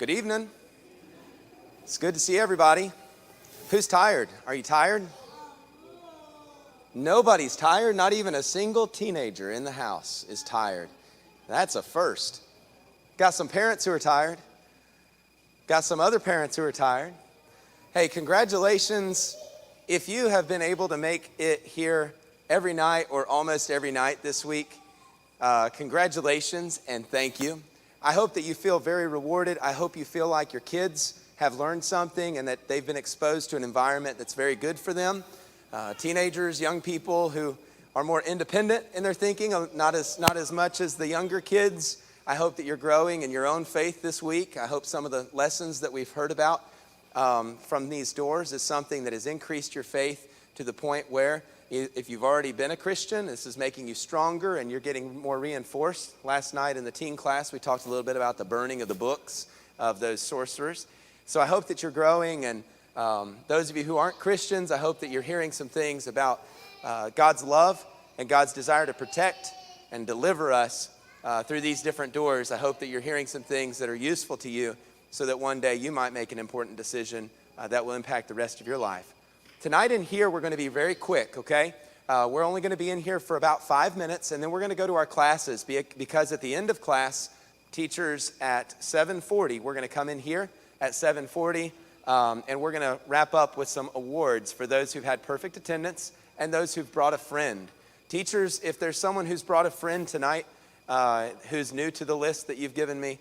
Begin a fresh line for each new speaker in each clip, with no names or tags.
Good evening. It's good to see everybody. Who's tired? Are you tired? Nobody's tired. Not even a single teenager in the house is tired. That's a first. Got some parents who are tired. Got some other parents who are tired. Hey, congratulations if you have been able to make it here every night or almost every night this week. Congratulations and thank you. I hope that you feel very rewarded. I hope you feel like your kids have learned something and that they've been exposed to an environment that's very good for them. Teenagers, young people who are more independent in their thinking, not as much as the younger kids. I hope that you're growing in your own faith this week. I hope some of the lessons that we've heard about from these doors is something that has increased your faith to the point where if you've already been a Christian, this is making you stronger and you're getting more reinforced. Last night in the teen class, we talked a little bit about the burning of the books of those sorcerers. So I hope that you're growing, and those of you who aren't Christians, I hope that you're hearing some things about God's love and God's desire to protect and deliver us through these different doors. I hope that you're hearing some things that are useful to you so that one day you might make an important decision that will impact the rest of your life. Tonight in here, we're going to be very quick, okay? We're only going to be in here for about 5 minutes, and then we're going to go to our classes because at the end of class, teachers at 7:40, we're going to come in here at 7:40, and we're going to wrap up with some awards for those who've had perfect attendance and those who've brought a friend. Teachers, if there's someone who's brought a friend tonight who's new to the list that you've given me,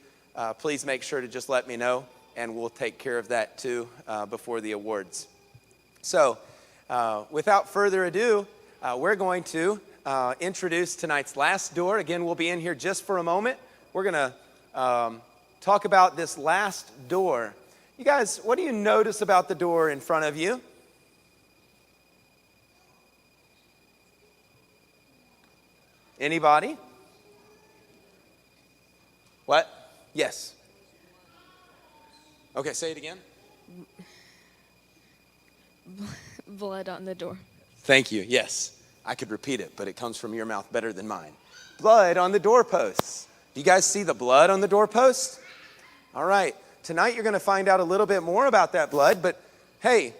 please make sure to just let me know, and we'll take care of that too before the awards. So, without further ado, we're going to introduce tonight's last door. Again, we'll be in here just for a moment. We're going to talk about this last door. You guys, what do you notice about the door in front of you? Anybody? What? Yes. Okay, say it again.
Blood on the door.
Thank you. Yes, I could repeat it, but it comes from your mouth better than mine. Blood on the doorposts. Do you guys see the blood on the doorpost? All right. Tonight you're going to find out a little bit more about that blood, but hey,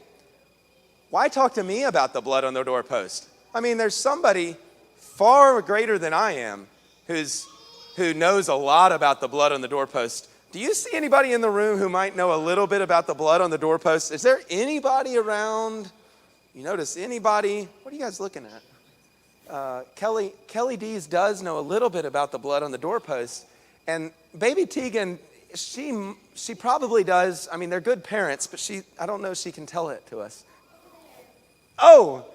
why talk to me about the blood on the doorpost? I mean, there's somebody far greater than I am who knows a lot about the blood on the doorpost. Do you see anybody in the room who might know a little bit about the blood on the doorpost? Is there anybody around? You notice anybody? What are you guys looking at? Kelly Dees does know a little bit about the blood on the doorpost. And baby Tegan, she probably does. I mean, they're good parents, but I don't know if she can tell it to us. Oh,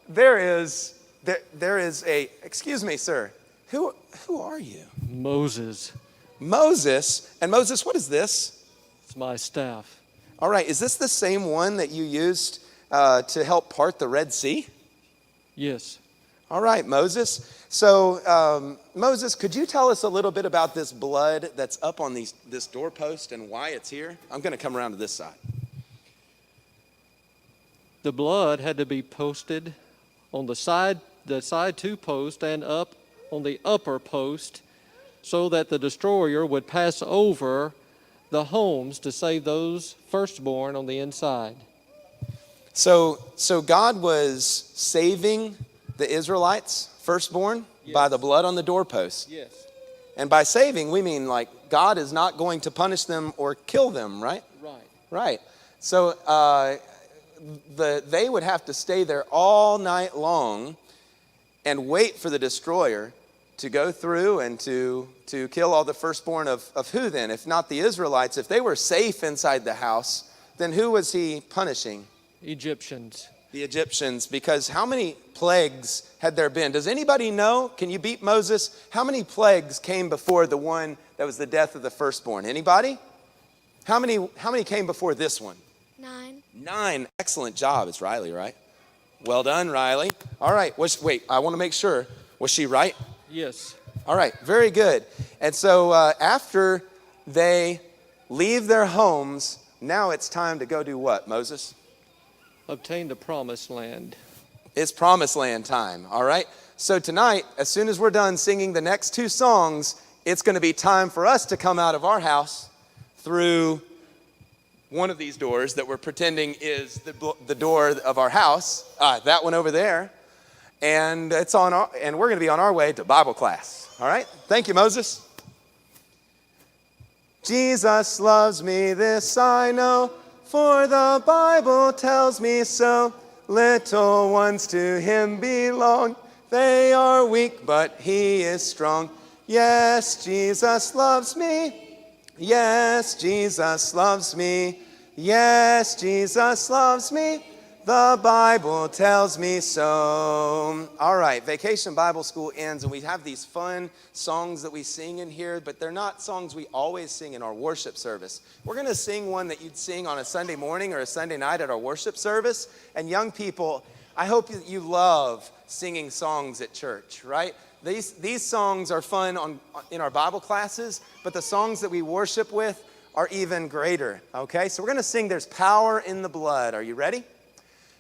there is a, excuse me, sir. Who are you?
Moses.
Moses. And Moses, what is this?
It's my staff.
All right. Is this the same one that you used to help part the Red Sea?
Yes.
All right, Moses. So, Moses, could you tell us a little bit about this blood that's up on this doorpost and why it's here? I'm going to come around to this side.
The blood had to be posted on the side two post and up on the upper post, so that the destroyer would pass over the homes to save those firstborn on the inside.
So God was saving the Israelites, firstborn, yes, by the blood on the doorpost.
Yes.
And by saving, we mean like God is not going to punish them or kill them, right?
Right.
Right. So they would have to stay there all night long and wait for the destroyer to go through and to kill all the firstborn of who then? If not the Israelites, if they were safe inside the house, then who was he punishing?
Egyptians.
The Egyptians, because how many plagues had there been? Does anybody know? Can you beat Moses? How many plagues came before the one that was the death of the firstborn? Anybody? How many came before this one?
9.
9. Excellent job. It's Riley, right? Well done, Riley. All right. Wait, I want to make sure. Was she right?
Yes.
All right, very good. And so after they leave their homes, now it's time to go do what, Moses?
Obtain the promised land.
It's promised land time, all right? So tonight, as soon as we're done singing the next 2 songs, it's going to be time for us to come out of our house, through one of these doors that we're pretending is the door of our house, that one over there, and we're going to be on our way to Bible class. All right? Thank you, Moses. Jesus loves me, this I know, for the Bible tells me so. Little ones to him belong. They are weak, but he is strong. Yes, Jesus loves me. Yes, Jesus loves me. Yes, Jesus loves me. The Bible tells me so. All right, Vacation Bible School ends, and we have these fun songs that we sing in here, but they're not songs we always sing in our worship service. We're going to sing one that you'd sing on a Sunday morning or a Sunday night at our worship service. And young people, I hope you love singing songs at church, right? These songs are fun in our Bible classes, but the songs that we worship with are even greater, okay? So we're going to sing There's Power in the Blood. Are you ready?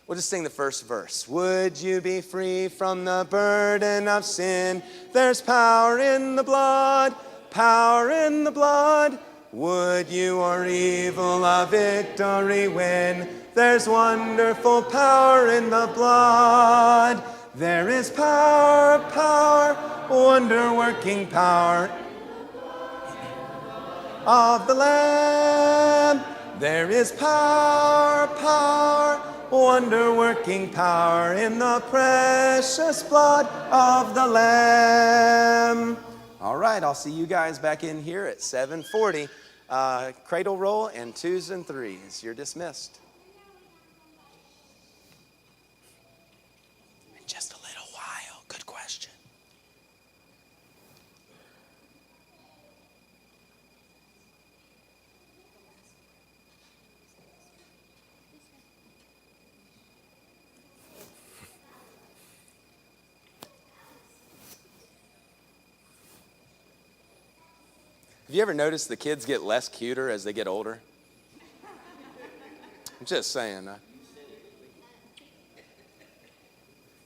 We'll just sing the first verse. Would you be free from the burden of sin? There's power in the blood, power in the blood. Would you or evil a victory win? There's wonderful power in the blood. There is power, power, wonder-working power of the Lamb. There is power, power, wonder-working power in the precious blood of the Lamb. All right, I'll see you guys back in here at 7:40. Cradle roll and 2s and 3s. You're dismissed. In just a little while. Good question. Have you ever noticed the kids get less cuter as they get older? I'm just saying.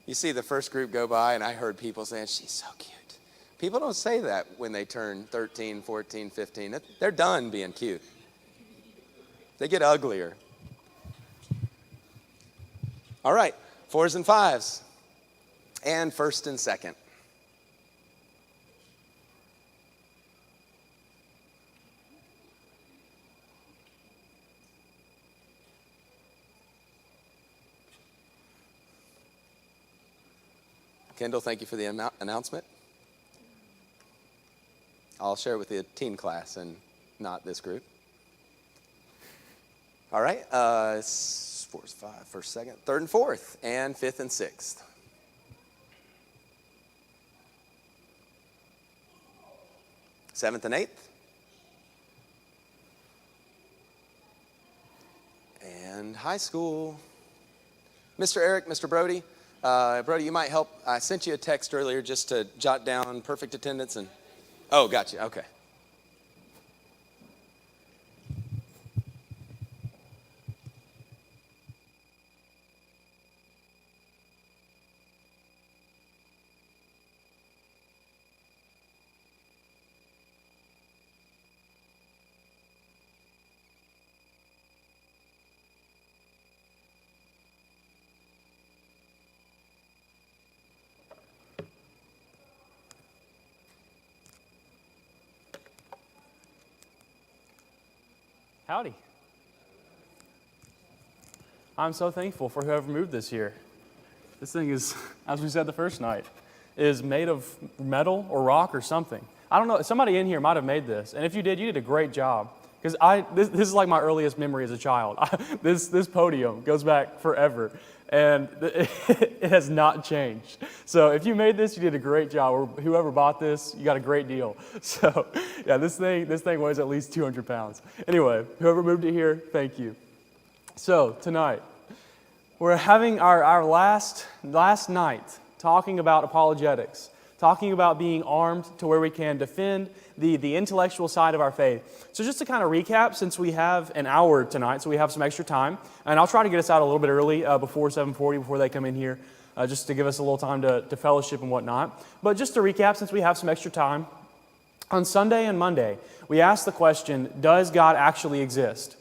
You see the first group go by, and I heard people saying, she's so cute. People don't say that when they turn 13, 14, 15. They're done being cute. They get uglier. All right, 4s and 5s. And 1st and 2nd. Kendall, thank you for the announcement. I'll share it with the teen class and not this group. All right, 4s, 5, 1st, 2nd, 3rd and 4th, and 5th and 6th. Seventh and 8th. And high school. Mr. Eric, Mr. Brody. Brody, you might help. I sent you a text earlier just to jot down perfect attendance and, oh, gotcha, okay.
Howdy. I'm so thankful for whoever moved this here. This thing is, as we said the first night, is made of metal or rock or something. I don't know, somebody in here might have made this, and if you did a great job. Because this is like my earliest memory as a child. This podium goes back forever, and it has not changed. So if you made this, you did a great job. Or whoever bought this, you got a great deal. So yeah, this thing weighs at least 200 pounds. Anyway, whoever moved it here, thank you. So tonight, we're having our last night talking about apologetics, talking about being armed to where we can defend the intellectual side of our faith. So just to kind of recap, since we have an hour tonight, so we have some extra time, and I'll try to get us out a little bit early before 7:40, before they come in here, just to give us a little time to fellowship and whatnot. But just to recap, since we have some extra time, On Sunday and Monday, we asked the question, does God actually exist?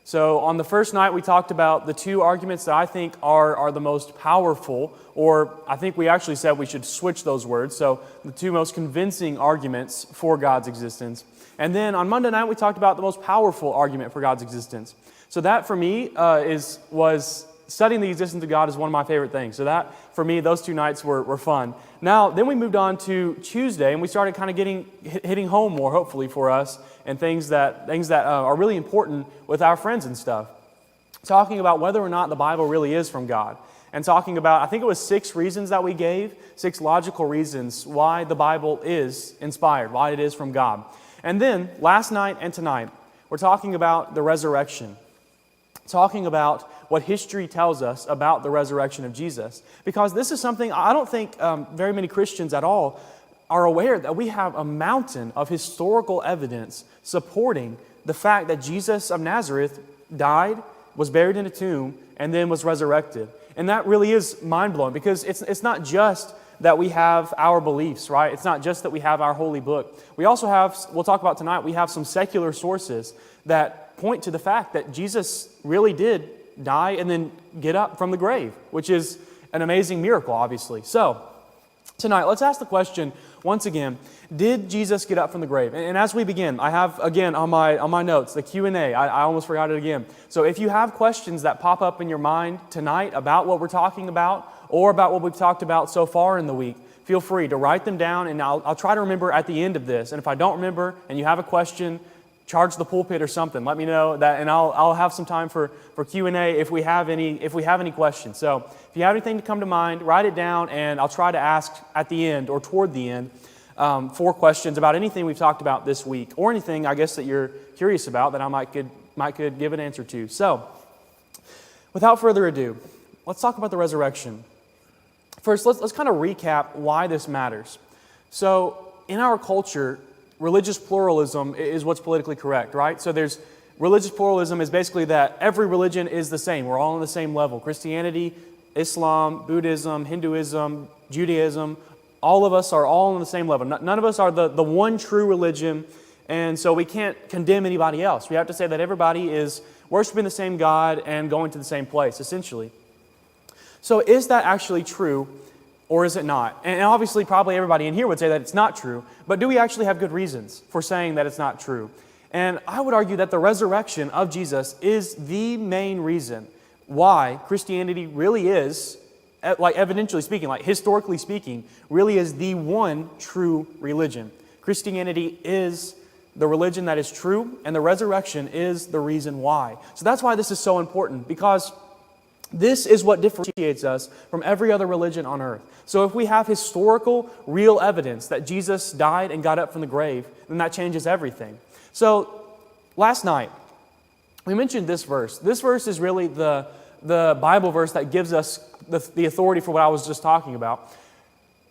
So on the first night, we talked about the two arguments that I think are the most powerful, or I think we actually said we should switch those words. So the two most convincing arguments for God's existence. And then on Monday night, we talked about the most powerful argument for God's existence. So that for me was studying the existence of God is one of my favorite things. So that, for me, those 2 nights were fun. Now, then we moved on to Tuesday, and we started kind of hitting home more, hopefully, for us, and things that are really important with our friends and stuff. Talking about whether or not the Bible really is from God. And talking about, I think it was 6 reasons that we gave, 6 logical reasons why the Bible is inspired, why it is from God. And then, last night and tonight, we're talking about the resurrection. Talking about what history tells us about the resurrection of Jesus. Because this is something I don't think very many Christians at all are aware that we have a mountain of historical evidence supporting the fact that Jesus of Nazareth died, was buried in a tomb, and then was resurrected. And that really is mind-blowing because it's not just that we have our beliefs, right? It's not just that we have our holy book. We also have, we'll talk about tonight, we have some secular sources that point to the fact that Jesus really did die and then get up from the grave, which is an amazing miracle, obviously. So, tonight, let's ask the question once again, did Jesus get up from the grave? And as we begin, I have, again, on my notes, the Q&A. I almost forgot it again. So if you have questions that pop up in your mind tonight about what we're talking about or about what we've talked about so far in the week, feel free to write them down, and I'll try to remember at the end of this. And if I don't remember and you have a question, charge the pulpit or something. Let me know that, and I'll have some time for Q&A if we have any questions. So if you have anything to come to mind, write it down, and I'll try to ask at the end or toward the end 4 questions about anything we've talked about this week, or anything I guess that you're curious about that I might could give an answer to. So, without further ado, let's talk about the resurrection. First, let's kind of recap why this matters. So, in our culture, religious pluralism is what's politically correct, right? So there's religious pluralism is basically that every religion is the same. We're all on the same level. Christianity, Islam, Buddhism, Hinduism, Judaism, all of us are all on the same level. None of us are the one true religion, and so we can't condemn anybody else. We have to say that everybody is worshiping the same God and going to the same place, essentially. So is that actually true? Or is it not? And obviously, probably everybody in here would say that it's not true, but do we actually have good reasons for saying that it's not true? And I would argue that the resurrection of Jesus is the main reason why Christianity really is, like evidentially speaking, like historically speaking, really is the one true religion. Christianity is the religion that is true, and the resurrection is the reason why. So that's why this is so important, because this is what differentiates us from every other religion on earth. So if we have historical, real evidence that Jesus died and got up from the grave, then that changes everything. So last night, we mentioned this verse. This verse is really the Bible verse that gives us the authority for what I was just talking about.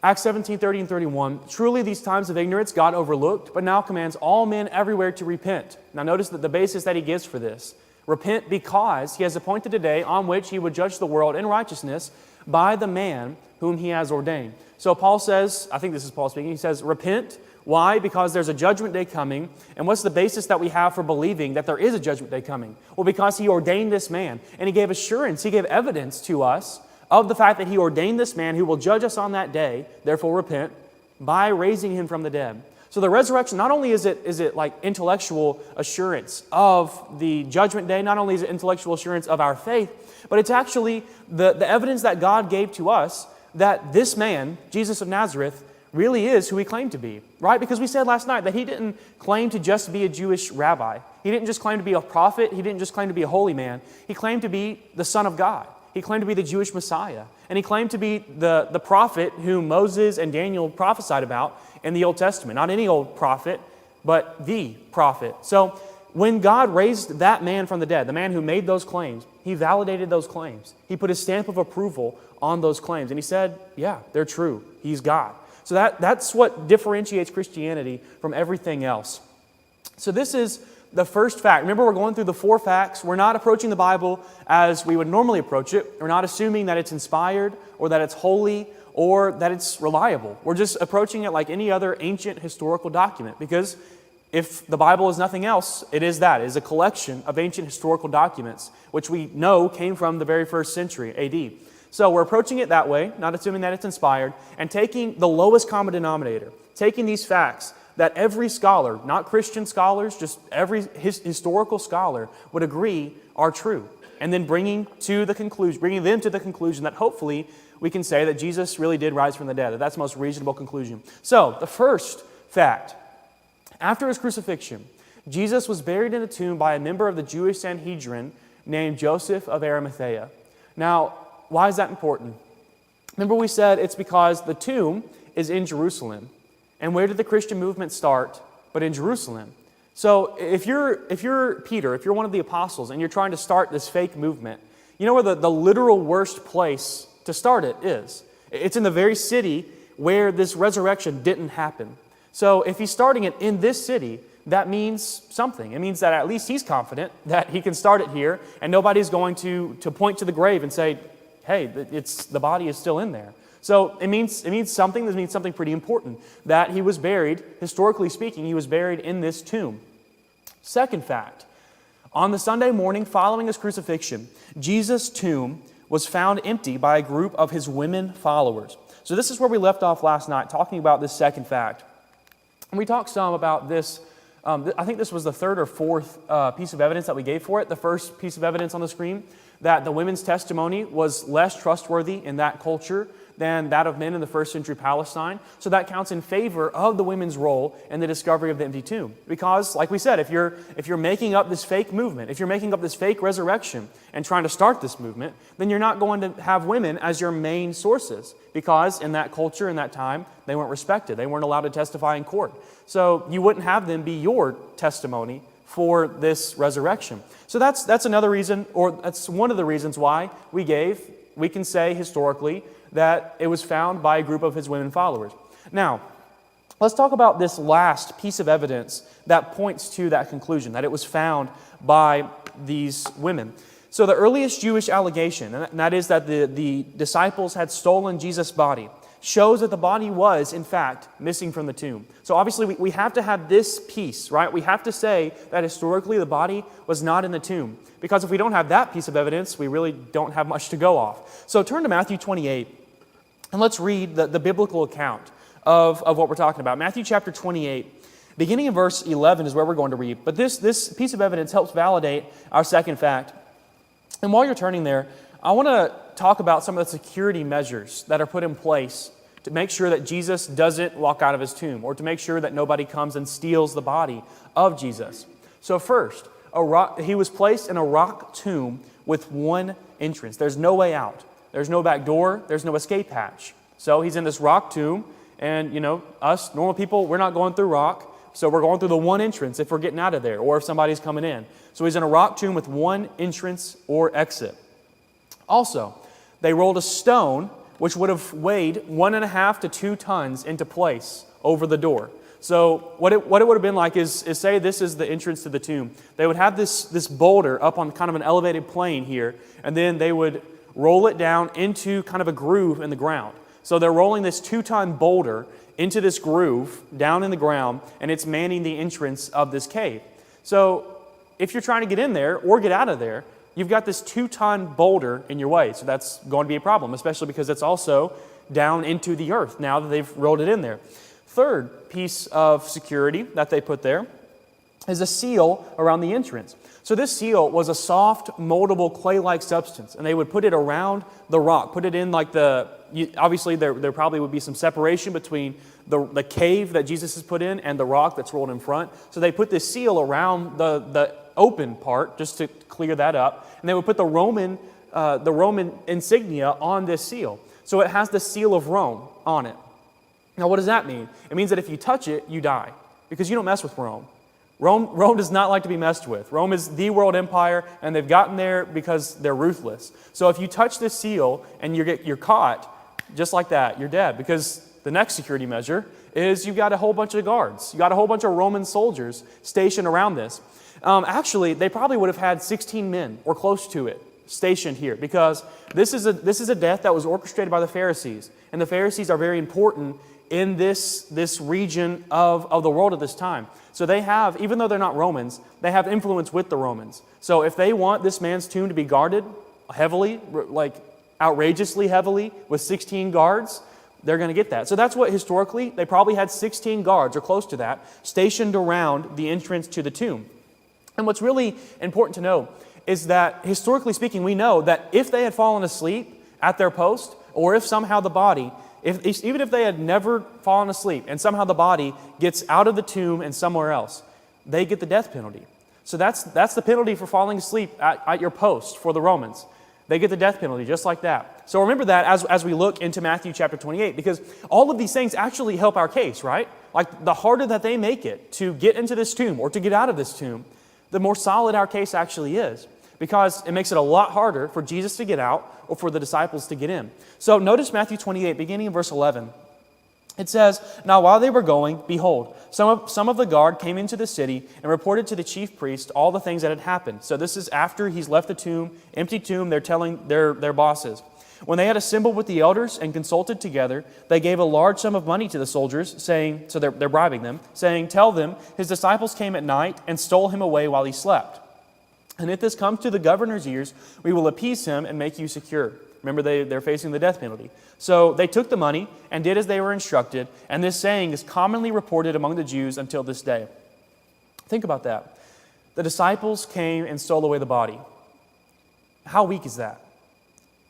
Acts 17:30 and 31, truly these times of ignorance God overlooked, but now commands all men everywhere to repent. Now notice that the basis that he gives for this. Repent because he has appointed a day on which he would judge the world in righteousness by the man whom he has ordained. So Paul says, I think this is Paul speaking, he says, repent. Why? Because there's a judgment day coming. And what's the basis that we have for believing that there is a judgment day coming? Well, because he ordained this man. And he gave assurance, he gave evidence to us of the fact that he ordained this man who will judge us on that day, therefore repent, by raising him from the dead. So the resurrection, not only is it like intellectual assurance of the judgment day, not only is it intellectual assurance of our faith, but it's actually the evidence that God gave to us that this man, Jesus of Nazareth, really is who he claimed to be, right? Because we said last night that he didn't claim to just be a Jewish rabbi. He didn't just claim to be a prophet. He didn't just claim to be a holy man. He claimed to be the Son of God. He claimed to be the Jewish Messiah. And he claimed to be the prophet whom Moses and Daniel prophesied about in the Old Testament. Not any old prophet, but the prophet. So when God raised that man from the dead, the man who made those claims, he validated those claims. He put his stamp of approval on those claims. And he said, yeah, they're true. He's God. So that's what differentiates Christianity from everything else. So this is the first fact. Remember, we're going through the 4 facts. We're not approaching the Bible as we would normally approach it. We're not assuming that it's inspired or that it's holy or that it's reliable. We're just approaching it like any other ancient historical document, because if the Bible is nothing else, it is that. It is a collection of ancient historical documents, which we know came from the very first century AD. So we're approaching it that way, not assuming that it's inspired, and taking the lowest common denominator, taking these facts that every scholar, not Christian scholars, just every historical scholar would agree are true, and then bringing them to the conclusion that hopefully we can say that Jesus really did rise from the dead. That's the most reasonable conclusion. So the first fact, after his crucifixion, Jesus was buried in a tomb by a member of the Jewish Sanhedrin named Joseph of Arimathea. Now, why is that important? Remember we said it's because the tomb is in Jerusalem. And where did the Christian movement start but in Jerusalem? So if you're Peter, if you're one of the apostles and you're trying to start this fake movement, you know where the literal worst place to start it is? It's in the very city where this resurrection didn't happen. So if he's starting it in this city, that means something. It means that at least he's confident that he can start it here, and nobody's going to point to the grave and say, hey, the body is still in there. So it means something. This means something pretty important, that he was buried, historically speaking, he was buried in this tomb. Second fact, on the Sunday morning following his crucifixion, Jesus' tomb was found empty by a group of his women followers. So this is where we left off last night, talking about this second fact. And we talked some about this. I think this was the third or fourth piece of evidence that we gave for it. The first piece of evidence on the screen, that the women's testimony was less trustworthy in that culture than that of men in the first century Palestine. So that counts in favor of the women's role in the discovery of the empty tomb. Because, like we said, if you're making up this fake movement, if you're making up this fake resurrection and trying to start this movement, then you're not going to have women as your main sources. Because in that culture, in that time, they weren't respected. They weren't allowed to testify in court. So you wouldn't have them be your testimony for this resurrection. So that's another reason, or that's one of the reasons why we can say historically that it was found by a group of his women followers. Now, let's talk about this last piece of evidence that points to that conclusion, that it was found by these women. So the earliest Jewish allegation, and that is that the disciples had stolen Jesus' body, shows that the body was, in fact, missing from the tomb. So obviously we have to have this piece, right? We have to say that historically the body was not in the tomb. Because if we don't have that piece of evidence, we really don't have much to go off. So turn to Matthew 28, and let's read the biblical account of what we're talking about. Matthew chapter 28, beginning in verse 11 is where we're going to read. But this piece of evidence helps validate our second fact. And while you're turning there, I want to talk about some of the security measures that are put in place to make sure that Jesus doesn't walk out of his tomb, or to make sure that nobody comes and steals the body of Jesus. So first, he was placed in a rock tomb with one entrance. There's no way out. There's no back door. There's no escape hatch. So he's in this rock tomb, and us normal people, we're not going through rock, so we're going through the one entrance if we're getting out of there, or if somebody's coming in. So he's in a rock tomb with one entrance or exit. Also, they rolled a stone which would have weighed 1.5 to 2 tons into place over the door. So what it would have been like is say this is the entrance to the tomb. They would have this boulder up on kind of an elevated plane here, and then they would roll it down into kind of a groove in the ground. So they're rolling this 2-ton boulder into this groove down in the ground, and it's manning the entrance of this cave. So if you're trying to get in there or get out of there, you've got this 2-ton boulder in your way. So that's going to be a problem, especially because it's also down into the earth now that they've rolled it in there. Third piece of security that they put there is a seal around the entrance. So this seal was a soft, moldable, clay-like substance, and they would put it around the rock, put it in like obviously there probably would be some separation between the cave that Jesus has put in and the rock that's rolled in front. So they put this seal around the open part just to clear that up, and they would put the Roman insignia on this seal. So it has the seal of Rome on it. Now what does that mean? It means that if you touch it, you die, because you don't mess with Rome. Rome does not like to be messed with. Rome is the world empire, and they've gotten there because they're ruthless. So if you touch this seal and you're caught, just like that, you're dead, because the next security measure is you've got a whole bunch of guards. You got a whole bunch of Roman soldiers stationed around this. Actually, they probably would have had 16 men or close to it stationed here because this is a death that was orchestrated by the Pharisees. And the Pharisees are very important in this region of the world at this time. So they have, even though they're not Romans, they have influence with the Romans. So if they want this man's tomb to be guarded heavily, like outrageously heavily, with 16 guards, they're going to get that. So that's what historically, they probably had 16 guards or close to that stationed around the entrance to the tomb. And what's really important to know is that historically speaking, we know that if they had fallen asleep at their post, or if somehow the body, even if they had never fallen asleep and somehow the body gets out of the tomb and somewhere else, they get the death penalty. So that's the penalty for falling asleep at your post for the Romans. They get the death penalty just like that. So remember that as we look into Matthew chapter 28, because all of these things actually help our case, right? Like the harder that they make it to get into this tomb or to get out of this tomb, the more solid our case actually is, because it makes it a lot harder for Jesus to get out or for the disciples to get in. So notice Matthew 28, beginning in verse 11. It says, "Now while they were going, behold, some of the guard came into the city and reported to the chief priest all the things that had happened." So this is after he's left the tomb, empty tomb, they're telling their bosses. "When they had assembled with the elders and consulted together, they gave a large sum of money to the soldiers, saying," so they're bribing them, saying, "Tell them, his disciples came at night and stole him away while he slept. And if this comes to the governor's ears, we will appease him and make you secure." Remember, they're facing the death penalty. So they took the money and did as they were instructed, and this saying is commonly reported among the Jews until this day. Think about that. The disciples came and stole away the body. How weak is that?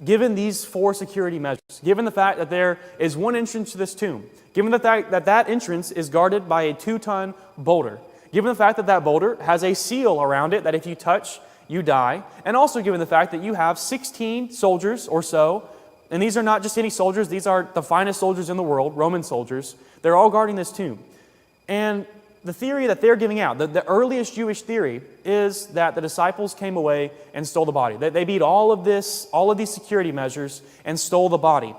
Given these 4 security measures, given the fact that there is one entrance to this tomb, given the fact that that entrance is guarded by a 2-ton boulder, given the fact that that boulder has a seal around it that if you touch, you die, and also given the fact that you have 16 soldiers or so, and these are not just any soldiers, these are the finest soldiers in the world, Roman soldiers, they're all guarding this tomb. And the theory that they're giving out, the earliest Jewish theory, is that the disciples came away and stole the body. They beat all of these security measures and stole the body.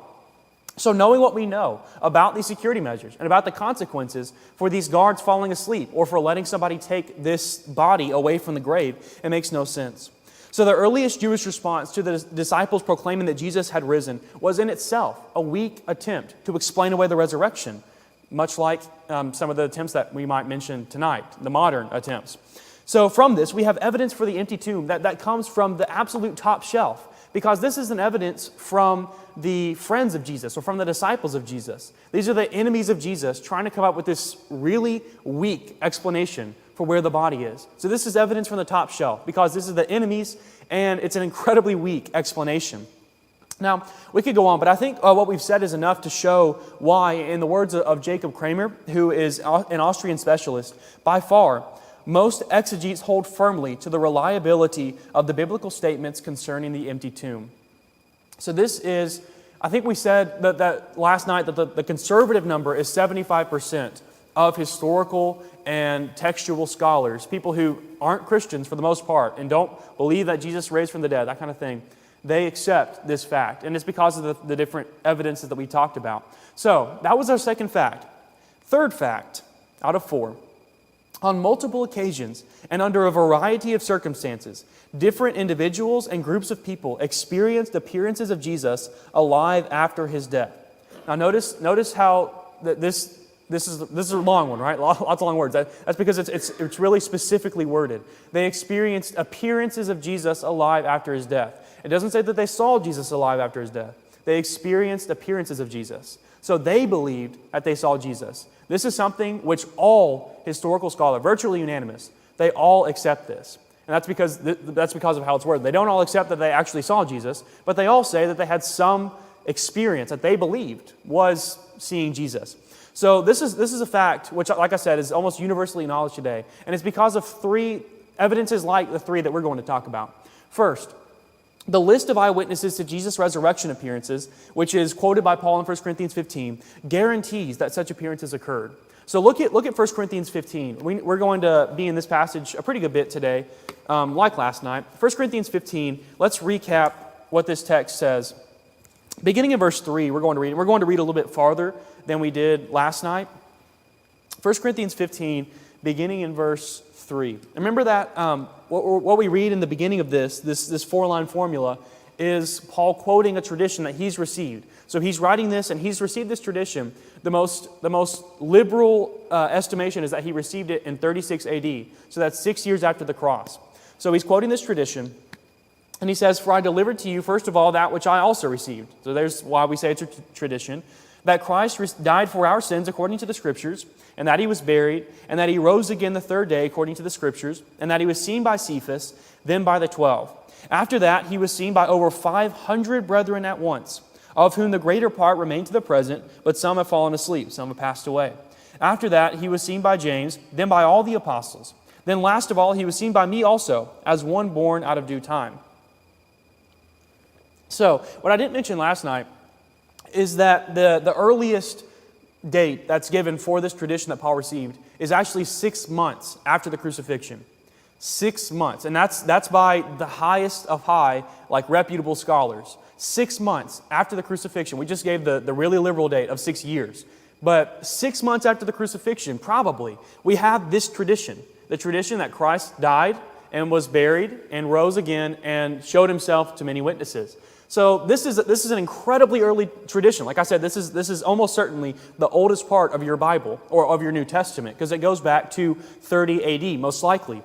So knowing what we know about these security measures and about the consequences for these guards falling asleep or for letting somebody take this body away from the grave, it makes no sense. So the earliest Jewish response to the disciples proclaiming that Jesus had risen was in itself a weak attempt to explain away the resurrection, much like some of the attempts that we might mention tonight, the modern attempts. So from this, we have evidence for the empty tomb that comes from the absolute top shelf, because this is an evidence from the friends of Jesus or from the disciples of Jesus. These are the enemies of Jesus trying to come up with this really weak explanation for where the body is. So this is evidence from the top shelf because this is the enemies and it's an incredibly weak explanation. Now, we could go on, but I think what we've said is enough to show why, in the words of Jacob Kramer, who is an Austrian specialist, by far, most exegetes hold firmly to the reliability of the biblical statements concerning the empty tomb. So this is, I think we said that last night that the conservative number is 75% of historical and textual scholars, people who aren't Christians for the most part and don't believe that Jesus raised from the dead, that kind of thing. They accept this fact, and it's because of the different evidences that we talked about. So that was our second fact. Third fact out of 4. On multiple occasions and under a variety of circumstances, different individuals and groups of people experienced appearances of Jesus alive after his death. Now notice how this is a long one, right? Lots of long words. That's because it's really specifically worded. They experienced appearances of Jesus alive after his death. It doesn't say that they saw Jesus alive after his death. They experienced appearances of Jesus. So they believed that they saw Jesus. This is something which all historical scholars, virtually unanimous, they all accept this. And that's because of how it's worded. They don't all accept that they actually saw Jesus, but they all say that they had some experience that they believed was seeing Jesus. So this is a fact which, like I said, is almost universally acknowledged today. And it's because of 3 evidences like the 3 that we're going to talk about. First, the list of eyewitnesses to Jesus' resurrection appearances, which is quoted by Paul in 1 Corinthians 15, guarantees that such appearances occurred. So look at 1 Corinthians 15. We're going to be in this passage a pretty good bit today, like last night. 1 Corinthians 15, let's recap what this text says. Beginning in verse 3, we're going to read it. We're going to read a little bit farther than we did last night. 1 Corinthians 15, beginning in verse 3. Remember that what we read in the beginning of this 4-line formula is Paul quoting a tradition that he's received. So he's writing this, and he's received this tradition. The most liberal estimation is that he received it in 36 AD. So that's 6 years after the cross. So he's quoting this tradition, and he says, "For I delivered to you, first of all, that which I also received." So there's why we say it's a tradition. "That Christ died for our sins according to the Scriptures, and that he was buried, and that he rose again the third day according to the Scriptures, and that he was seen by Cephas, then by the 12. After that, he was seen by over 500 brethren at once, of whom the greater part remain to the present, but some have fallen asleep, some have passed away. After that, he was seen by James, then by all the apostles. Then last of all, he was seen by me also, as one born out of due time." So, what I didn't mention last night is that the earliest date that's given for this tradition that Paul received is actually 6 months after the crucifixion. 6 months. And that's by the highest of high, like reputable scholars. 6 months after the crucifixion. We just gave the really liberal date of 6 years. But 6 months after the crucifixion, probably, we have this tradition. The tradition that Christ died and was buried and rose again and showed himself to many witnesses. So this is an incredibly early tradition. Like I said, this is almost certainly the oldest part of your Bible or of your New Testament, because it goes back to 30 AD, most likely.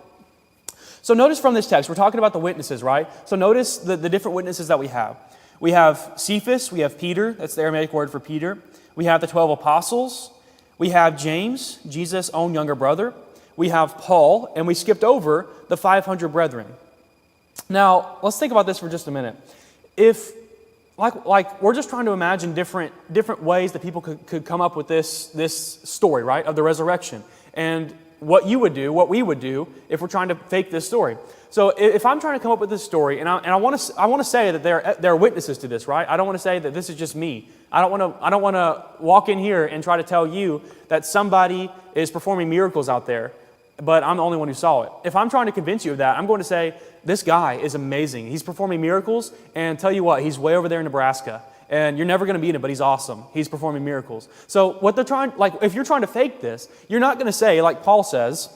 So notice from this text, we're talking about the witnesses, right? So notice the different witnesses that we have. We have Cephas, we have Peter, that's the Aramaic word for Peter. We have the 12 apostles. We have James, Jesus' own younger brother. We have Paul, and we skipped over the 500 brethren. Now, let's think about this for just a minute. If, like we're just trying to imagine different ways that people could come up with this story, right, of the resurrection, and what we would do if we're trying to fake this story. So if I'm trying to come up with this story, and I want to say that there are witnesses to this, right? I don't want to say that this is just me. I don't want to walk in here and try to tell you that somebody is performing miracles out there, but I'm the only one who saw it. If I'm trying to convince you of that, I'm going to say, this guy is amazing. He's performing miracles, and tell you what, he's way over there in Nebraska, and you're never going to meet him, but he's awesome. He's performing miracles. So what they're trying, like if you're trying to fake this, you're not going to say, like Paul says,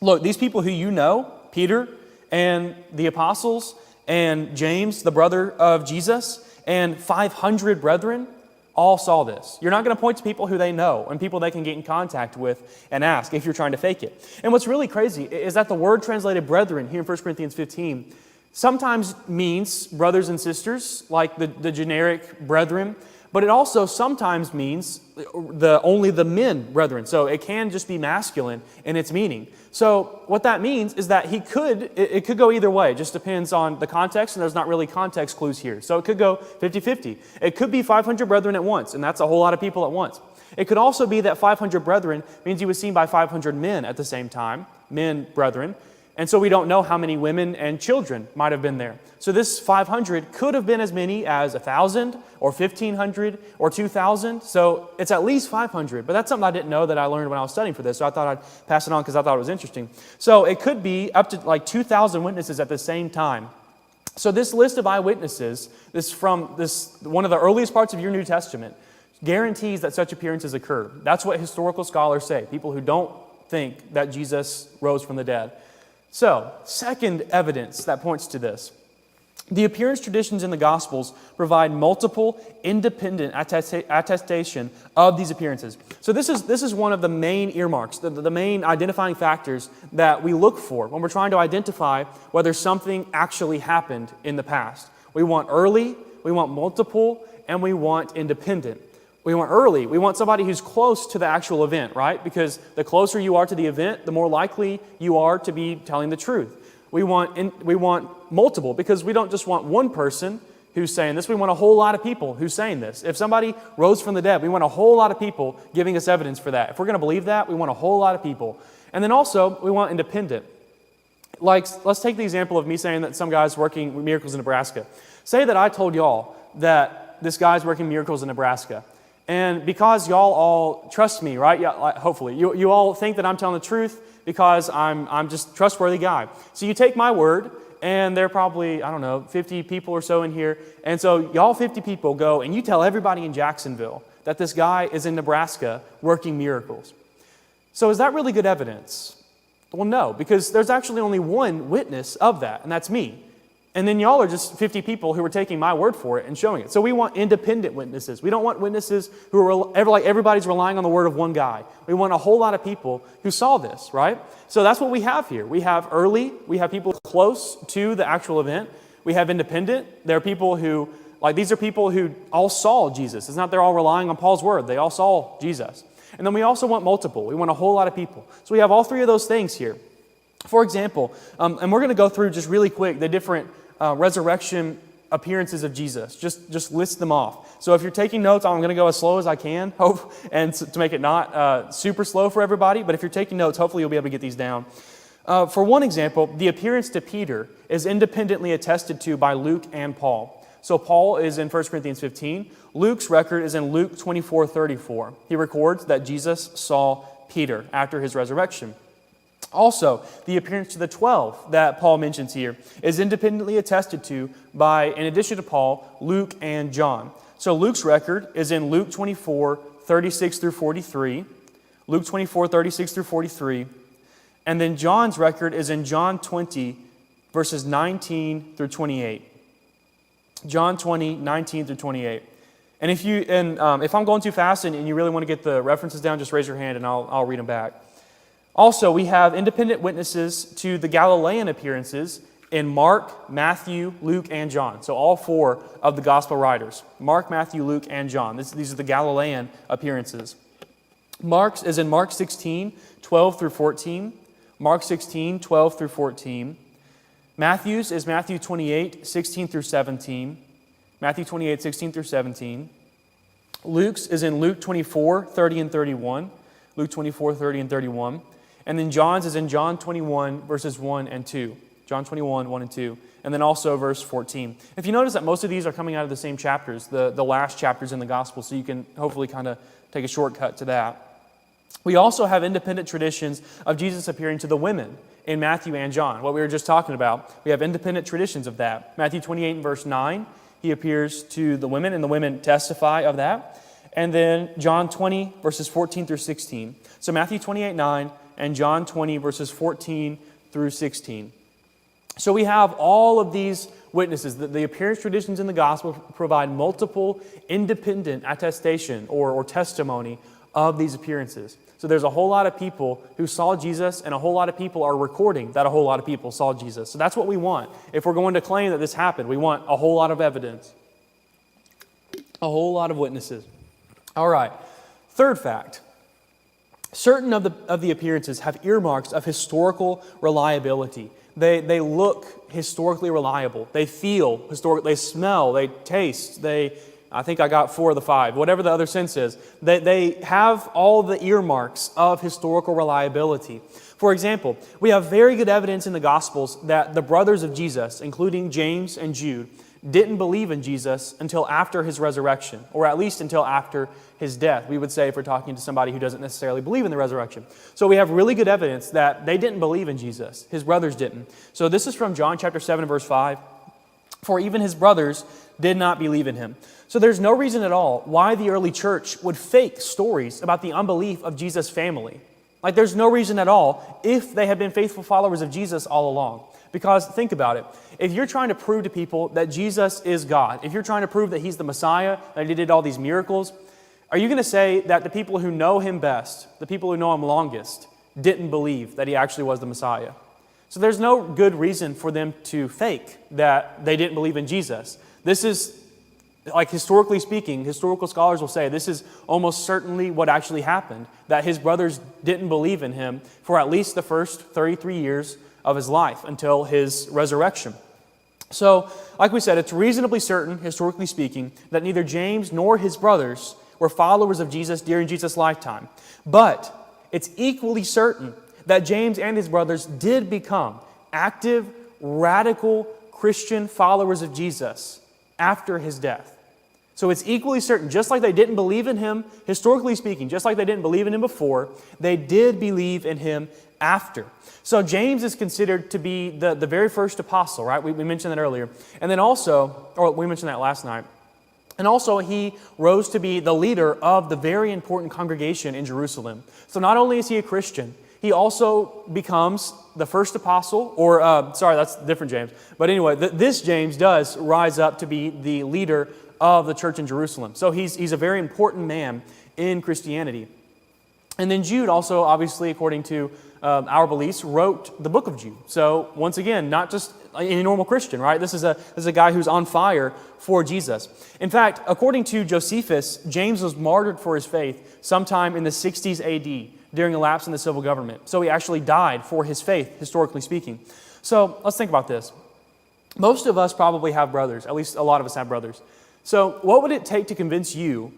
look, these people who you know, Peter and the apostles and James, the brother of Jesus, and 500 brethren, all saw this. You're not going to point to people who they know and people they can get in contact with and ask if you're trying to fake it. And what's really crazy is that the word translated brethren here in 1 Corinthians 15 sometimes means brothers and sisters, like the generic brethren, but it also sometimes means only the men brethren. So it can just be masculine in its meaning. So what that means is that it could go either way. It just depends on the context, and there's not really context clues here. So it could go 50-50. It could be 500 brethren at once, and that's a whole lot of people at once. It could also be that 500 brethren means he was seen by 500 men at the same time, men, brethren. And so we don't know how many women and children might have been there. So this 500 could have been as many as 1,000 or 1,500 or 2,000. So it's at least 500. But that's something I didn't know that I learned when I was studying for this. So I thought I'd pass it on because I thought it was interesting. So it could be up to like 2,000 witnesses at the same time. So this list of eyewitnesses, one of the earliest parts of your New Testament, guarantees that such appearances occur. That's what historical scholars say, people who don't think that Jesus rose from the dead. So, second evidence that points to this. The appearance traditions in the Gospels provide multiple independent attestation of these appearances. So this is one of the main earmarks, the main identifying factors that we look for when we're trying to identify whether something actually happened in the past. We want early, we want multiple, and we want independent. We want early. We want somebody who's close to the actual event, right? Because the closer you are to the event, the more likely you are to be telling the truth. We want multiple, because we don't just want one person who's saying this. We want a whole lot of people who's saying this. If somebody rose from the dead, we want a whole lot of people giving us evidence for that. If we're going to believe that, we want a whole lot of people. And then also, we want independent. Like, let's take the example of me saying that some guy's working miracles in Nebraska. Say that I told y'all that this guy's working miracles in Nebraska. And because y'all all trust me, right? Yeah, hopefully. You all think that I'm telling the truth because I'm just a trustworthy guy. So you take my word, and there are probably, 50 people or so in here. And so y'all 50 people go, and you tell everybody in Jacksonville that this guy is in Nebraska working miracles. So is that really good evidence? Well, no, because there's actually only one witness of that, and that's me. And then y'all are just 50 people who are taking my word for it and showing it. So we want independent witnesses. We don't want witnesses who are like everybody's relying on the word of one guy. We want a whole lot of people who saw this, right? So that's what we have here. We have early, we have people close to the actual event. We have independent. There are people who, like these are people who all saw Jesus. It's not they're all relying on Paul's word. They all saw Jesus. And then we also want multiple. We want a whole lot of people. So we have all three of those things here. For example, and we're going to go through just really quick the different resurrection appearances of Jesus. Just list them off. So if you're taking notes, I'm going to go as slow as I can, hope, and to make it not super slow for everybody. But if you're taking notes, hopefully you'll be able to get these down. For one example, the appearance to Peter is independently attested to by Luke and Paul. So Paul is in 1 Corinthians 15. Luke's record is in Luke 24:34. He records that Jesus saw Peter after his resurrection. Also, the appearance to the 12 that Paul mentions here is independently attested to by, in addition to Paul, Luke and John. So Luke's record is in Luke 24:36 through 43. Luke 24:36 through 43. And then John's record is in John 20, verses 19 through 28. John 20, 19 through 28. And if I'm going too fast and you really want to get the references down, just raise your hand and I'll read them back. Also, we have independent witnesses to the Galilean appearances in Mark, Matthew, Luke, and John. So all four of the gospel writers. Mark, Matthew, Luke, and John. These are the Galilean appearances. Mark's is in Mark 16, 12 through 14. Mark 16, 12 through 14. Matthew's is Matthew 28, 16 through 17. Matthew 28, 16 through 17. Luke's is in Luke 24, 30 and 31. Luke 24, 30 and 31. And then John's is in John 21, verses 1 and 2. John 21, 1 and 2. And then also verse 14. If you notice that most of these are coming out of the same chapters, the last chapters in the gospel, so you can hopefully kind of take a shortcut to that. We also have independent traditions of Jesus appearing to the women in Matthew and John, what we were just talking about. We have independent traditions of that. Matthew 28 and verse 9, he appears to the women, and the women testify of that. And then John 20, verses 14 through 16. So Matthew 28, 9, and John 20, verses 14 through 16. So we have all of these witnesses. The appearance traditions in the gospel provide multiple independent attestation or testimony of these appearances. So there's a whole lot of people who saw Jesus, and a whole lot of people are recording that a whole lot of people saw Jesus. So that's what we want. If we're going to claim that this happened, we want a whole lot of evidence. A whole lot of witnesses. All right. Third fact. Certain of the appearances have earmarks of historical reliability. They look historically reliable. They feel historic. They smell. They taste. I think I got 4 of the 5. Whatever the other sense is. They have all the earmarks of historical reliability. For example, we have very good evidence in the Gospels that the brothers of Jesus, including James and Jude, didn't believe in Jesus until after his resurrection, or at least until after his death. We would say if we're talking to somebody who doesn't necessarily believe in the resurrection. So we have really good evidence that they didn't believe in Jesus. His brothers didn't. So this is from John chapter 7, verse 5. For even his brothers did not believe in him. So there's no reason at all why the early church would fake stories about the unbelief of Jesus' family. Like there's no reason at all if they had been faithful followers of Jesus all along. Because think about it. If you're trying to prove to people that Jesus is God, if you're trying to prove that he's the Messiah, that he did all these miracles, are you going to say that the people who know him best, the people who know him longest, didn't believe that he actually was the Messiah? So there's no good reason for them to fake that they didn't believe in Jesus. This is, like historically speaking, historical scholars will say this is almost certainly what actually happened, that his brothers didn't believe in him for at least the first 33 years of his life until his resurrection. So, like we said, it's reasonably certain, historically speaking, that neither James nor his brothers were followers of Jesus during Jesus' lifetime. But it's equally certain that James and his brothers did become active, radical Christian followers of Jesus after his death. So it's equally certain, just like they didn't believe in him, historically speaking, just like they didn't believe in him before, they did believe in him after. So James is considered to be the very first apostle, right? We mentioned that earlier. And then also, or we mentioned that last night. And also he rose to be the leader of the very important congregation in Jerusalem. So not only is he a Christian, He also becomes the first apostle, or sorry, that's different James. But anyway, this James does rise up to be the leader of the church in Jerusalem. So he's a very important man in Christianity. And then Jude also, obviously, according to our beliefs, wrote the book of Jude. So once again, not just any normal Christian, right? This is a guy who's on fire for Jesus. In fact, according to Josephus, James was martyred for his faith sometime in the 60s AD during a lapse in the civil government. So he actually died for his faith, historically speaking. So let's think about this. Most of us probably have brothers. At least a lot of us have brothers. So what would it take to convince you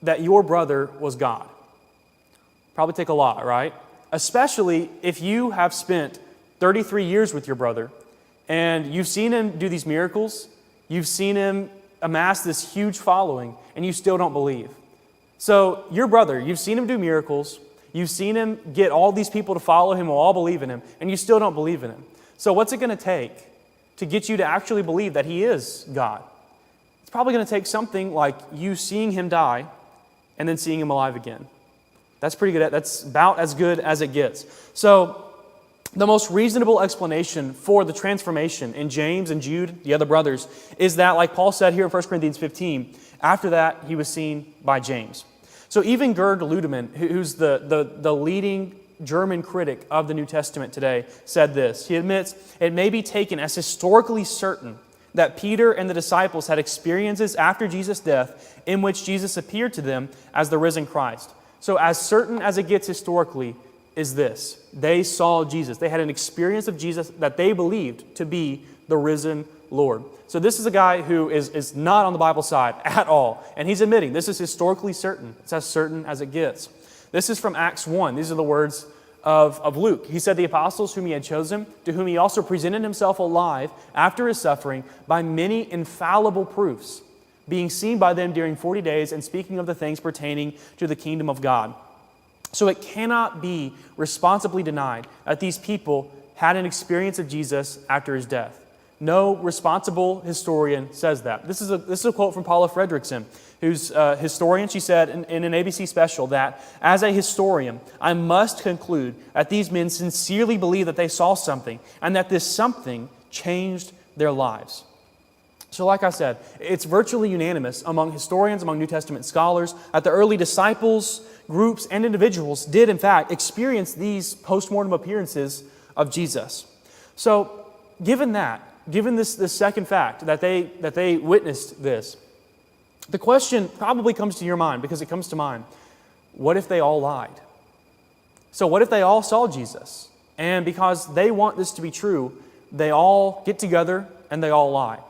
that your brother was God? Probably take a lot, right? Especially if you have spent 33 years with your brother and you've seen him do these miracles, you've seen him amass this huge following, and you still don't believe. So your brother, you've seen him do miracles, you've seen him get all these people to follow him who all believe in him, and you still don't believe in him. So what's it going to take to get you to actually believe that he is God? It's probably going to take something like you seeing him die and then seeing him alive again. That's pretty good. That's about as good as it gets. So the most reasonable explanation for the transformation in James and Jude, the other brothers, is that, like Paul said here in 1 Corinthians 15, after that he was seen by James. So even Gerd Ludemann, who's the leading German critic of the New Testament today, said this. He admits it may be taken as historically certain that Peter and the disciples had experiences after Jesus' death in which Jesus appeared to them as the risen Christ. So as certain as it gets historically is this. They saw Jesus. They had an experience of Jesus that they believed to be the risen Lord. So this is a guy who is not on the Bible side at all. And he's admitting this is historically certain. It's as certain as it gets. This is from Acts 1. These are the words of Luke. He said, the apostles whom he had chosen, to whom he also presented himself alive after his suffering by many infallible proofs, being seen by them during 40 days and speaking of the things pertaining to the kingdom of God. So it cannot be responsibly denied that these people had an experience of Jesus after his death. No responsible historian says that. This is a quote from Paula Fredrickson, who's a historian. She said in an ABC special that, as a historian, I must conclude that these men sincerely believe that they saw something and that this something changed their lives. So like I said, it's virtually unanimous among historians, among New Testament scholars, that the early disciples, groups, and individuals did, in fact, experience these post-mortem appearances of Jesus. So given this second fact, that they witnessed this, the question probably comes to your mind, because it comes to mind, what if they all lied? So what if they all saw Jesus? And because they want this to be true, they all get together and they all lie.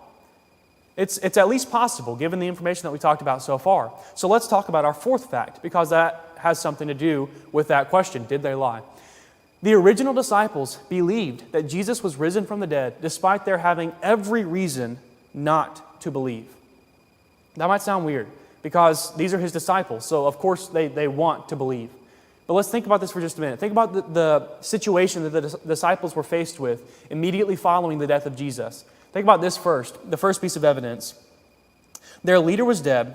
It's at least possible, given the information that we talked about so far. So let's talk about our fourth fact, because that has something to do with that question. Did they lie? The original disciples believed that Jesus was risen from the dead, despite their having every reason not to believe. That might sound weird, because these are his disciples, so of course they want to believe. But let's think about this for just a minute. Think about the situation that the disciples were faced with immediately following the death of Jesus. Think about this first, the first piece of evidence. Their leader was dead,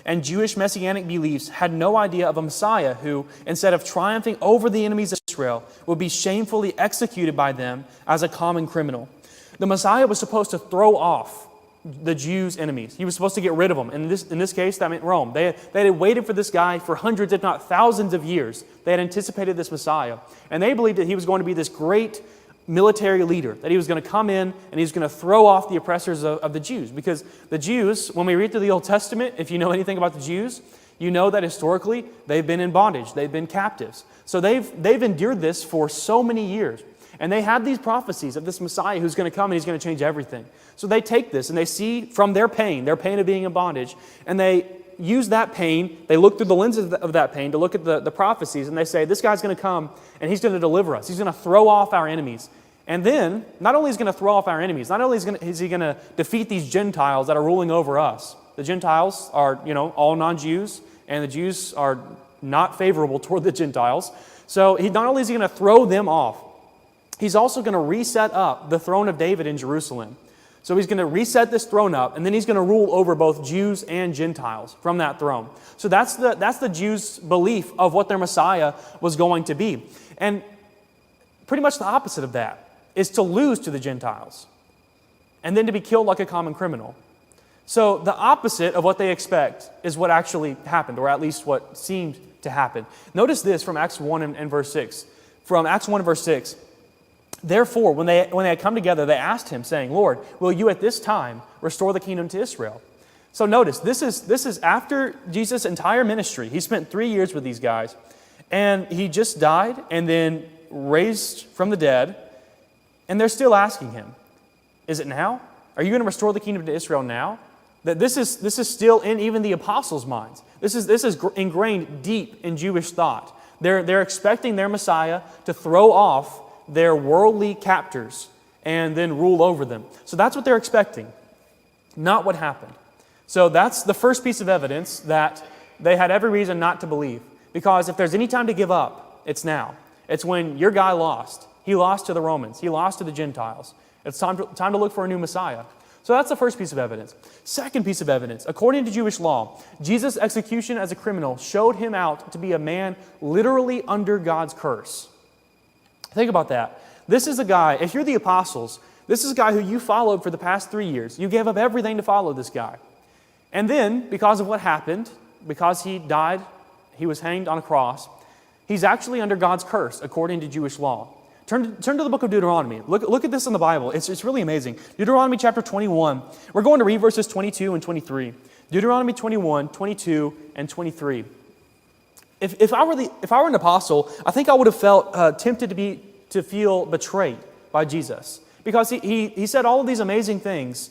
and Jewish messianic beliefs had no idea of a Messiah who, instead of triumphing over the enemies of Israel, would be shamefully executed by them as a common criminal. The Messiah was supposed to throw off the Jews' enemies. He was supposed to get rid of them. In this case, that meant Rome. They had waited for this guy for hundreds, if not thousands of years. They had anticipated this Messiah. And they believed that he was going to be this great military leader, that he was going to come in and he was going to throw off the oppressors of the Jews. Because the Jews, when we read through the Old Testament, if you know anything about the Jews, you know that historically they've been in bondage, they've been captives. So they've endured this for so many years. And they had these prophecies of this Messiah who's going to come and he's going to change everything. So they take this and they see from their pain of being in bondage, and they use that pain, they look through the lens of that pain to look at the prophecies, and they say, this guy's going to come and he's going to deliver us. He's going to throw off our enemies. And then, not only is he going to throw off our enemies, not only is he going to defeat these Gentiles that are ruling over us. The Gentiles are, all non-Jews, and the Jews are not favorable toward the Gentiles. So not only is he going to throw them off, he's also going to reset up the throne of David in Jerusalem. So he's going to reset this throne up, and then he's going to rule over both Jews and Gentiles from that throne. So that's the Jews' belief of what their Messiah was going to be. And Pretty much the opposite of that is to lose to the Gentiles and then to be killed like a common criminal. So the opposite of what they expect is what actually happened, or at least what seemed to happen. Notice this from Acts 1 and verse 6. From Acts 1 and verse 6, therefore, when they had come together, they asked him, saying, Lord, will you at this time restore the kingdom to Israel? So notice, this is after Jesus' entire ministry. He spent 3 years with these guys, and he just died and then raised from the dead, and they're still asking him, is it now? Are you going to restore the kingdom to Israel now? That this is still in even the apostles' minds. This is ingrained deep in Jewish thought. They're expecting their Messiah to throw off their worldly captors and then rule over them. So that's what they're expecting, not what happened. So that's the first piece of evidence that they had every reason not to believe. Because if there's any time to give up, it's now. It's when your guy lost. He lost to the Romans. He lost to the Gentiles. It's time to look for a new Messiah. So that's the first piece of evidence. Second piece of evidence, according to Jewish law, Jesus' execution as a criminal showed him out to be a man literally under God's curse. Think about that. This is a guy, if you're the apostles, this is a guy who you followed for the past 3 years. You gave up everything to follow this guy. And then, because of what happened, because he died, he was hanged on a cross, he's actually under God's curse, according to Jewish law. Turn to the book of Deuteronomy. Look at this in the Bible. It's really amazing. Deuteronomy chapter 21. We're going to read verses 22 and 23. Deuteronomy 21, 22, and 23. If I were an apostle, I think I would have felt tempted to feel betrayed by Jesus. Because he said all of these amazing things,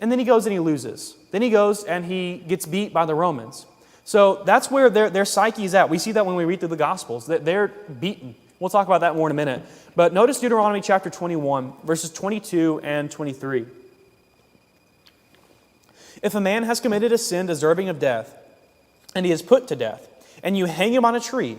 and then he goes and he loses. Then he goes and he gets beat by the Romans. So that's where their psyche is at. We see that when we read through the Gospels, that they're beaten. We'll talk about that more in a minute. But notice Deuteronomy chapter 21, verses 22 and 23. If a man has committed a sin deserving of death, and he is put to death, and you hang him on a tree,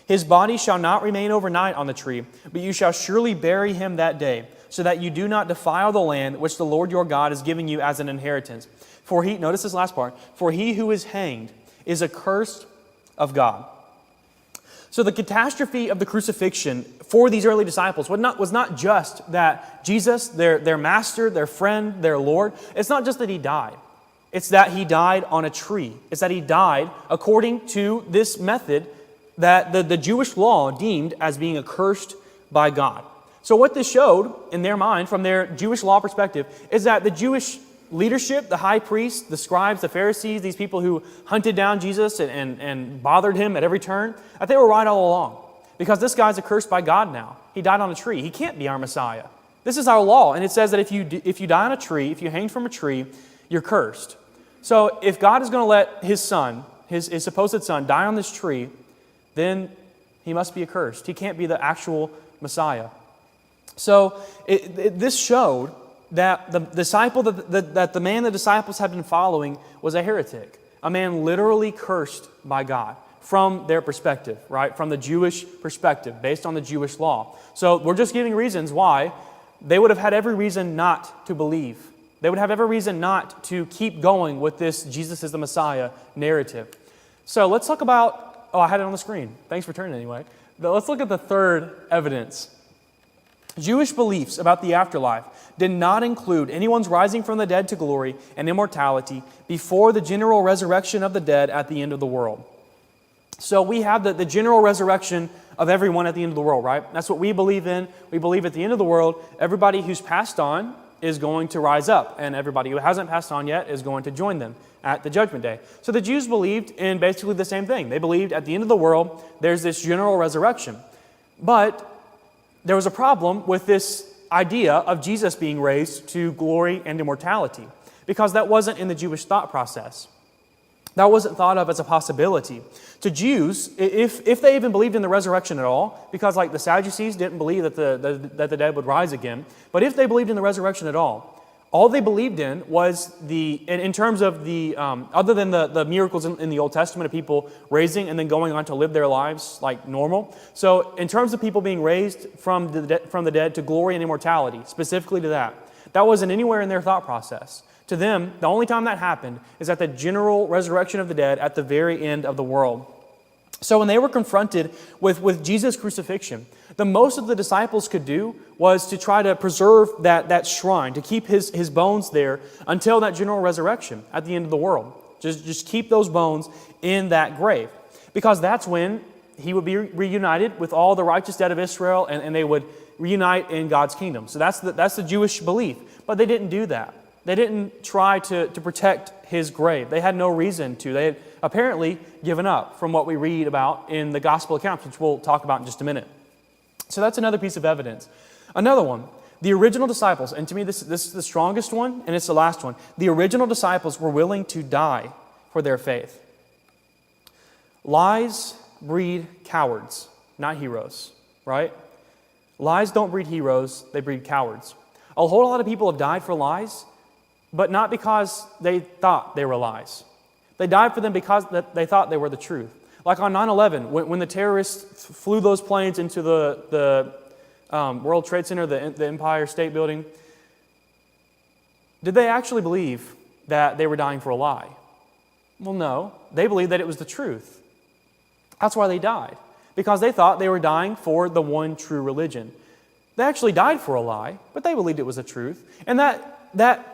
his body shall not remain overnight on the tree, but you shall surely bury him that day, so that you do not defile the land which the Lord your God is giving you as an inheritance. For he, notice this last part, for he who is hanged is accursed of God. So the catastrophe of the crucifixion for these early disciples was not just that Jesus, their master, their friend, their Lord, it's not just that he died. It's that he died on a tree. It's that he died according to this method that the Jewish law deemed as being accursed by God. So what this showed in their mind, from their Jewish law perspective, is that the Jewish leadership, the high priests, the scribes, the Pharisees, these people who hunted down Jesus and bothered him at every turn, that they were right all along. Because this guy's accursed by God now. He died on a tree. He can't be our Messiah. This is our law, and it says that if you die on a tree, if you hang from a tree, you're cursed. So if God is going to let his son, his supposed son, die on this tree, then he must be accursed. He can't be the actual Messiah. So this showed that the disciple, that the man the disciples had been following was a heretic, a man literally cursed by God from their perspective, right? From the Jewish perspective, based on the Jewish law. So we're just giving reasons why they would have had every reason not to believe. They would have every reason not to keep going with this Jesus is the Messiah narrative. So let's talk about, I had it on the screen. Thanks for turning anyway. But let's look at the third evidence. Jewish beliefs about the afterlife did not include anyone's rising from the dead to glory and immortality before the general resurrection of the dead at the end of the world. So we have the general resurrection of everyone at the end of the world, right? That's what we believe in. We believe at the end of the world, everybody who's passed on is going to rise up, and everybody who hasn't passed on yet is going to join them at the judgment day. So the Jews believed in basically the same thing. They believed at the end of the world, there's this general resurrection. But there was a problem with this idea of Jesus being raised to glory and immortality, because that wasn't in the Jewish thought process. That wasn't thought of as a possibility. To Jews, if they even believed in the resurrection at all, because like the Sadducees didn't believe that the dead would rise again, but if they believed in the resurrection at all they believed in was in terms of the, other than the miracles in the Old Testament of people raising and then going on to live their lives like normal. So in terms of people being raised from the dead to glory and immortality, specifically to that wasn't anywhere in their thought process. To them, the only time that happened is at the general resurrection of the dead at the very end of the world. So when they were confronted with Jesus' crucifixion, the most of the disciples could do was to try to preserve that shrine, to keep his bones there until that general resurrection at the end of the world. Just keep those bones in that grave. Because that's when he would be reunited with all the righteous dead of Israel, and they would reunite in God's kingdom. So that's the Jewish belief. But they didn't do that. They didn't try to protect his grave. They had no reason to. They had apparently given up from what we read about in the gospel accounts, which we'll talk about in just a minute. So that's another piece of evidence. Another one, the original disciples, and to me this is the strongest one, and it's the last one. The original disciples were willing to die for their faith. Lies breed cowards, not heroes, right? Lies don't breed heroes, they breed cowards. A whole lot of people have died for lies, but not because they thought they were lies. They died for them because they thought they were the truth. Like on 9/11, when the terrorists flew those planes into the World Trade Center, the Empire State Building, did they actually believe that they were dying for a lie? Well, no. They believed that it was the truth. That's why they died, because they thought they were dying for the one true religion. They actually died for a lie, but they believed it was the truth. And that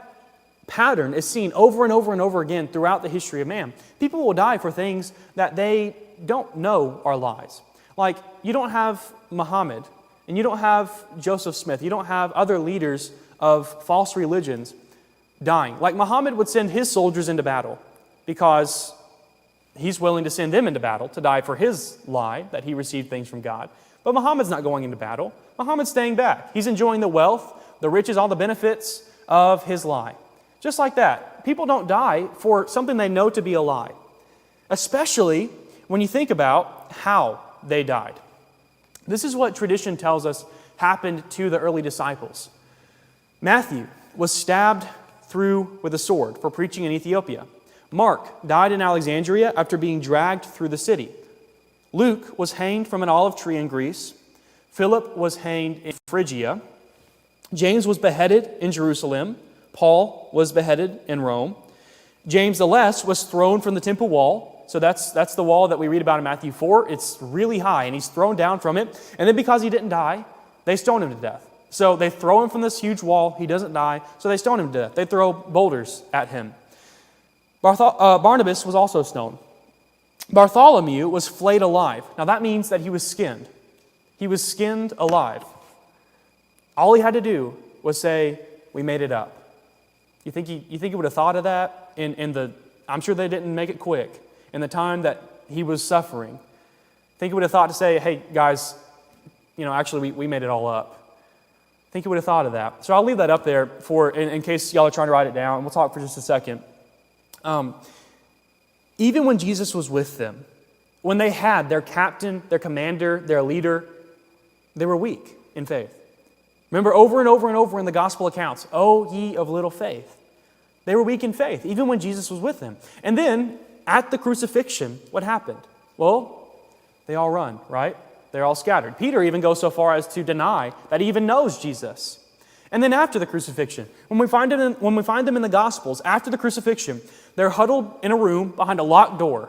pattern is seen over and over and over again throughout the history of man. People will die for things that they don't know are lies. Like, you don't have Muhammad, and you don't have Joseph Smith, you don't have other leaders of false religions dying. Like, Muhammad would send his soldiers into battle because he's willing to send them into battle to die for his lie that he received things from God. But Muhammad's not going into battle. Muhammad's staying back. He's enjoying the wealth, the riches, all the benefits of his lie. Just like that. People don't die for something they know to be a lie, especially when you think about how they died. This is what tradition tells us happened to the early disciples. Matthew was stabbed through with a sword for preaching in Ethiopia. Mark died in Alexandria after being dragged through the city. Luke was hanged from an olive tree in Greece. Philip was hanged in Phrygia. James was beheaded in Jerusalem. Paul was beheaded in Rome. James the Less was thrown from the temple wall. So that's the wall that we read about in Matthew 4. It's really high, and he's thrown down from it. And then because he didn't die, they stone him to death. So they throw him from this huge wall. He doesn't die, so they stone him to death. They throw boulders at him. Barnabas was also stoned. Bartholomew was flayed alive. Now that means that he was skinned. He was skinned alive. All he had to do was say, "We made it up." You think he would have thought of that I'm sure they didn't make it quick, in the time that he was suffering. Think he would have thought to say, "Hey guys, actually we made it all up." Think he would have thought of that. So I'll leave that up there in case y'all are trying to write it down, and we'll talk for just a second. Even when Jesus was with them, when they had their captain, their commander, their leader, they were weak in faith. Remember over and over and over in the gospel accounts, "O ye of little faith." They were weak in faith, even when Jesus was with them. And then, at the crucifixion, what happened? Well, they all run, right? They're all scattered. Peter even goes so far as to deny that he even knows Jesus. And then after the crucifixion, when we find them in the Gospels, after the crucifixion, they're huddled in a room behind a locked door,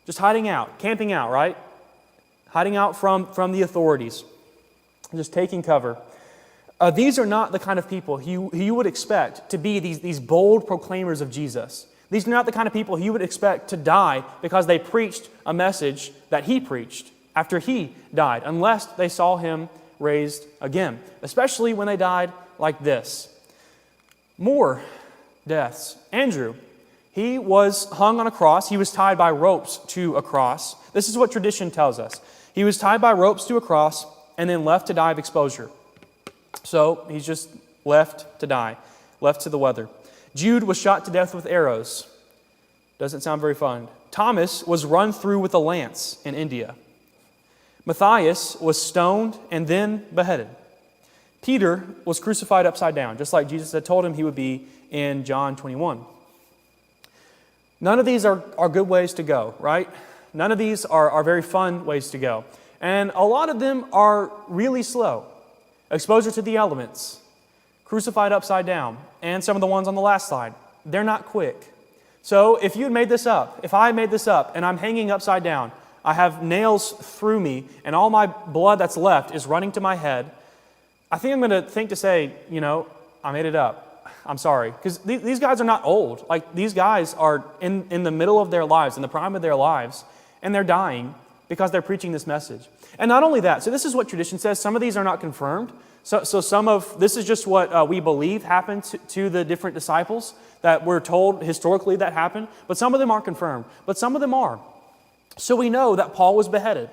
just hiding out, camping out, right? Hiding out from the authorities, just taking cover. These are not the kind of people who you would expect to be these bold proclaimers of Jesus. These are not the kind of people you would expect to die because they preached a message that he preached after he died, unless they saw him raised again, especially when they died like this. More deaths. Andrew, he was hung on a cross. He was tied by ropes to a cross. This is what tradition tells us. He was tied by ropes to a cross and then left to die of exposure. So he's just left to die, left to the weather. Jude was shot to death with arrows. Doesn't sound very fun. Thomas was run through with a lance in India. Matthias was stoned and then beheaded. Peter was crucified upside down, just like Jesus had told him he would be in John 21. None of these are good ways to go, right? None of these are very fun ways to go. And a lot of them are really slow. Exposure to the elements, crucified upside down, and some of the ones on the last slide, they're not quick. So if you had made this up, if I made this up and I'm hanging upside down, I have nails through me, and all my blood that's left is running to my head, I think I'm going to think to say, I made it up. I'm sorry. Because these guys are not old. Like, these guys are in the middle of their lives, in the prime of their lives, and they're dying because they're preaching this message. And not only that, so this is what tradition says. Some of these are not confirmed. So this is just what we believe happened to the different disciples that we're told historically that happened. But some of them aren't confirmed. But some of them are. So we know that Paul was beheaded.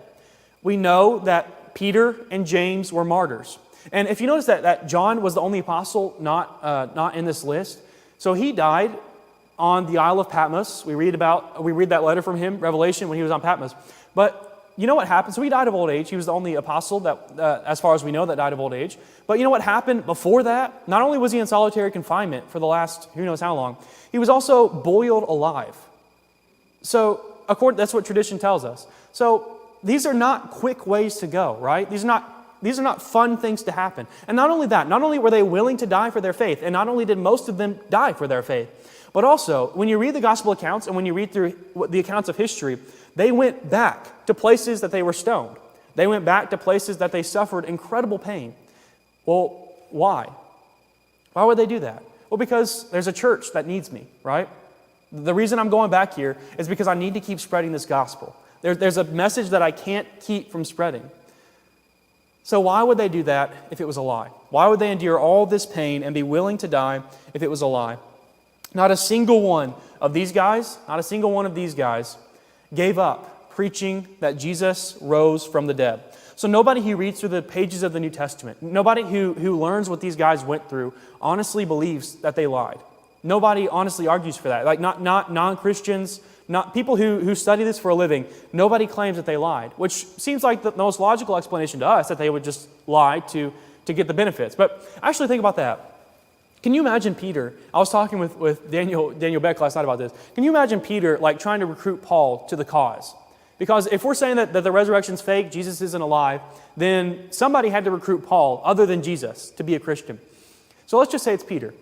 We know that Peter and James were martyrs. And if you notice that John was the only apostle not in this list, so he died on the Isle of Patmos. We read that letter from him, Revelation, when he was on Patmos. But you know what happened? So he died of old age. He was the only apostle that, as far as we know, that died of old age. But you know what happened before that? Not only was he in solitary confinement for the last who knows how long, he was also boiled alive. So that's what tradition tells us. So these are not quick ways to go, right? These are not fun things to happen. And not only that, not only were they willing to die for their faith, and not only did most of them die for their faith, but also when you read the gospel accounts and when you read through the accounts of history, they went back to places that they were stoned. They went back to places that they suffered incredible pain. Well, why? Why would they do that? Well, because there's a church that needs me, right? The reason I'm going back here is because I need to keep spreading this gospel. There's a message that I can't keep from spreading. So why would they do that if it was a lie? Why would they endure all this pain and be willing to die if it was a lie? Not a single one of these guys gave up preaching that Jesus rose from the dead. So nobody who reads through the pages of the New Testament, nobody who learns what these guys went through honestly believes that they lied. Nobody honestly argues for that. Like not non-Christians, not people who study this for a living, nobody claims that they lied, which seems like the most logical explanation to us, that they would just lie to get the benefits. But actually think about that. Can you imagine Peter? I was talking with Daniel Beck last night about this. Can you imagine Peter trying to recruit Paul to the cause? Because if we're saying that the resurrection's fake, Jesus isn't alive, then somebody had to recruit Paul other than Jesus to be a Christian. So let's just say it's Peter.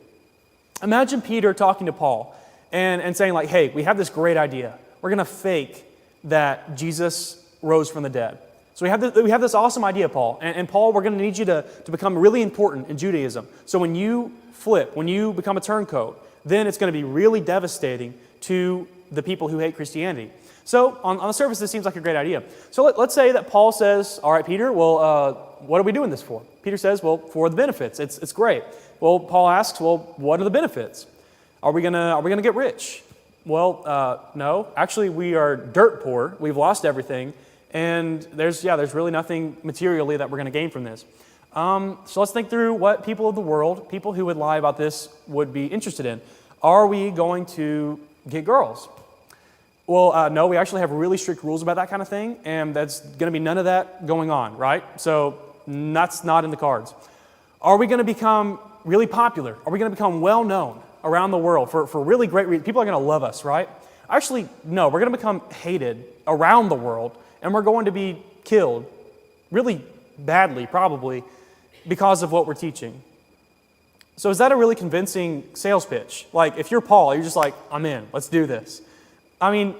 Imagine Peter talking to Paul and saying hey, we have this great idea. We're going to fake that Jesus rose from the dead. So we have this awesome idea, Paul. And Paul, we're going to need you to become really important in Judaism. So when you flip, when you become a turncoat, then it's going to be really devastating to the people who hate Christianity. So on the surface, this seems like a great idea. So let's say that Paul says, all right, Peter, well, what are we doing this for? Peter says, well, for the benefits. It's great. Well, Paul asks, well, what are the benefits? Are we gonna get rich? Well, no. Actually, we are dirt poor. We've lost everything. And there's really nothing materially that we're going to gain from this. So let's think through what people of the world, people who would lie about this, would be interested in. Are we going to get girls? Well, no, we actually have really strict rules about that kind of thing, and that's going to be none of that going on, right? So that's not in the cards. Are we going to become really popular? Are we going to become well-known around the world for really great reasons? People are going to love us, right? Actually, no, we're going to become hated around the world, and we're going to be killed really badly, probably, because of what we're teaching. So is that a really convincing sales pitch? Like, if you're Paul, you're just like, I'm in, let's do this. I mean,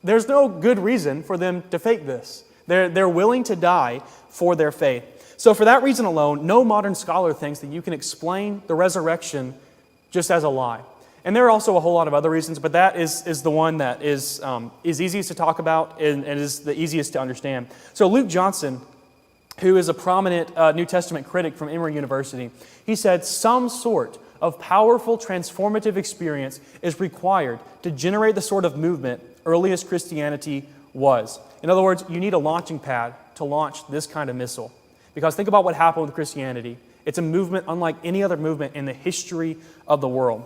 there's no good reason for them to fake this. They're willing to die for their faith. So for that reason alone, no modern scholar thinks that you can explain the resurrection just as a lie. And there are also a whole lot of other reasons, but that is the one that is easiest to talk about and is the easiest to understand. So Luke Johnson, who is a prominent New Testament critic from Emory University, he said, some sort of powerful transformative experience is required to generate the sort of movement earliest Christianity was. In other words, you need a launching pad to launch this kind of missile. Because think about what happened with Christianity. It's a movement unlike any other movement in the history of the world.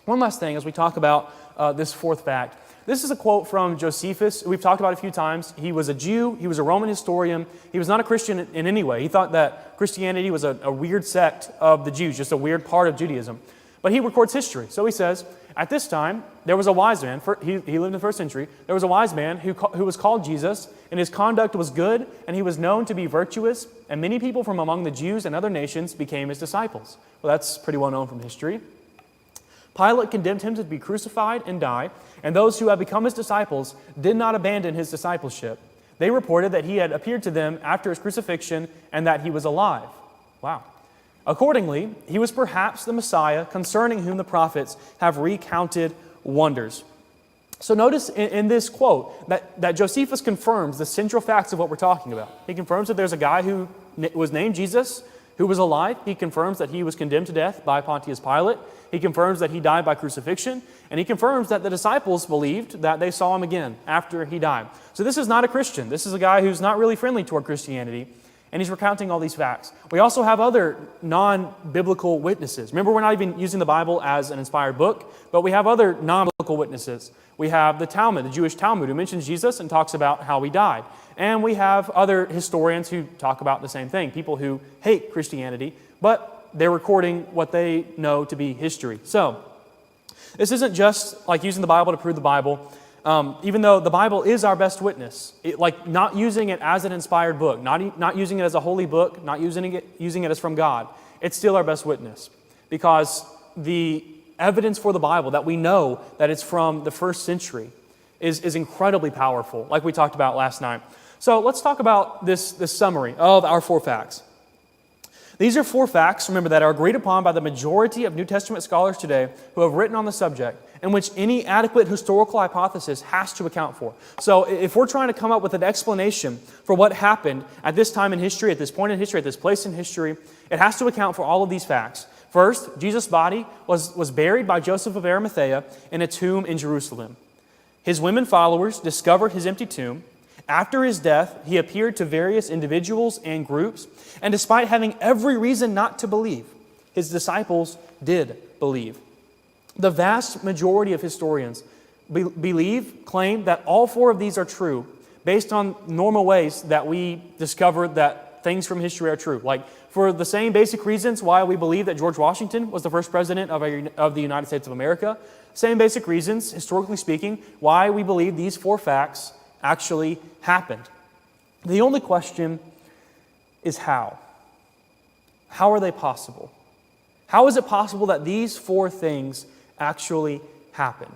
One last thing as we talk about this fourth fact. This is a quote from Josephus, who we've talked about a few times. He was a Jew. He was a Roman historian. He was not a Christian in any way. He thought that Christianity was a weird sect of the Jews, just a weird part of Judaism. But he records history. So he says, at this time, there was a wise man. He lived in the first century. There was a wise man who was called Jesus, and his conduct was good, and he was known to be virtuous, and many people from among the Jews and other nations became his disciples. Well, that's pretty well known from history. Pilate condemned him to be crucified and die, and those who had become his disciples did not abandon his discipleship. They reported that he had appeared to them after his crucifixion and that he was alive. Wow. Accordingly, he was perhaps the Messiah concerning whom the prophets have recounted wonders. So notice in this quote that Josephus confirms the central facts of what we're talking about. He confirms that there's a guy who was named Jesus who was alive. He confirms that he was condemned to death by Pontius Pilate. He confirms that he died by crucifixion. And he confirms that the disciples believed that they saw him again after he died. So this is not a Christian. This is a guy who's not really friendly toward Christianity. And he's recounting all these facts. We also have other non-biblical witnesses. Remember, we're not even using the Bible as an inspired book, but we have other non-biblical witnesses. We have the Talmud, the Jewish Talmud, who mentions Jesus and talks about how he died. And we have other historians who talk about the same thing, people who hate Christianity, but they're recording what they know to be history. So, this isn't just like using the Bible to prove the Bible. Even though the Bible is our best witness, like not using it as an inspired book, not using it as a holy book, not using it as from God, it's still our best witness. Because the evidence for the Bible, that we know that it's from the first century, is incredibly powerful, like we talked about last night. So let's talk about this summary of our 4 facts. These are 4 facts, remember, that are agreed upon by the majority of New Testament scholars today who have written on the subject, in which any adequate historical hypothesis has to account for. So if we're trying to come up with an explanation for what happened at this time in history, at this point in history, at this place in history, it has to account for all of these facts. First, Jesus' body was buried by Joseph of Arimathea in a tomb in Jerusalem. His women followers discovered his empty tomb. After his death, he appeared to various individuals and groups, and despite having every reason not to believe, his disciples did believe. The vast majority of historians claim that all 4 of these are true based on normal ways that we discovered that things from history are true. Like, for the same basic reasons why we believe that George Washington was the first president of the United States of America, same basic reasons, historically speaking, why we believe these 4 facts actually happened. The only question is how. How are they possible? How is it possible that these 4 things actually happened?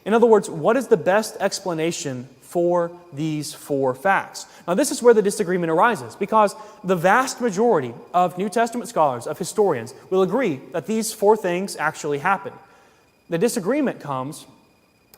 In other words, what is the best explanation for these 4 facts? Now, this is where the disagreement arises, because the vast majority of New Testament scholars, of historians, will agree that these 4 things actually happened. The disagreement comes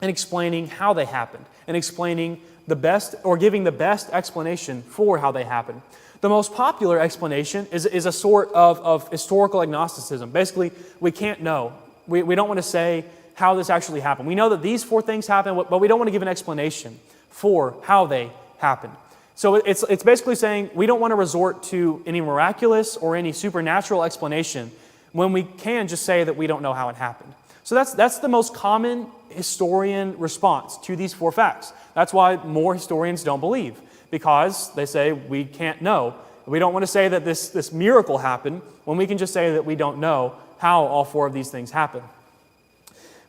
in explaining how they happened, and explaining the best, or giving the best explanation for how they happened. The most popular explanation is a sort of historical agnosticism. Basically, we can't know. We don't want to say how this actually happened. We know that these 4 things happened, but we don't want to give an explanation for how they happened. So it's basically saying we don't want to resort to any miraculous or any supernatural explanation when we can just say that we don't know how it happened. So that's the most common historian response to these 4 facts. That's why more historians don't believe, because they say we can't know. We don't want to say that this miracle happened when we can just say that we don't know how all 4 of these things happen.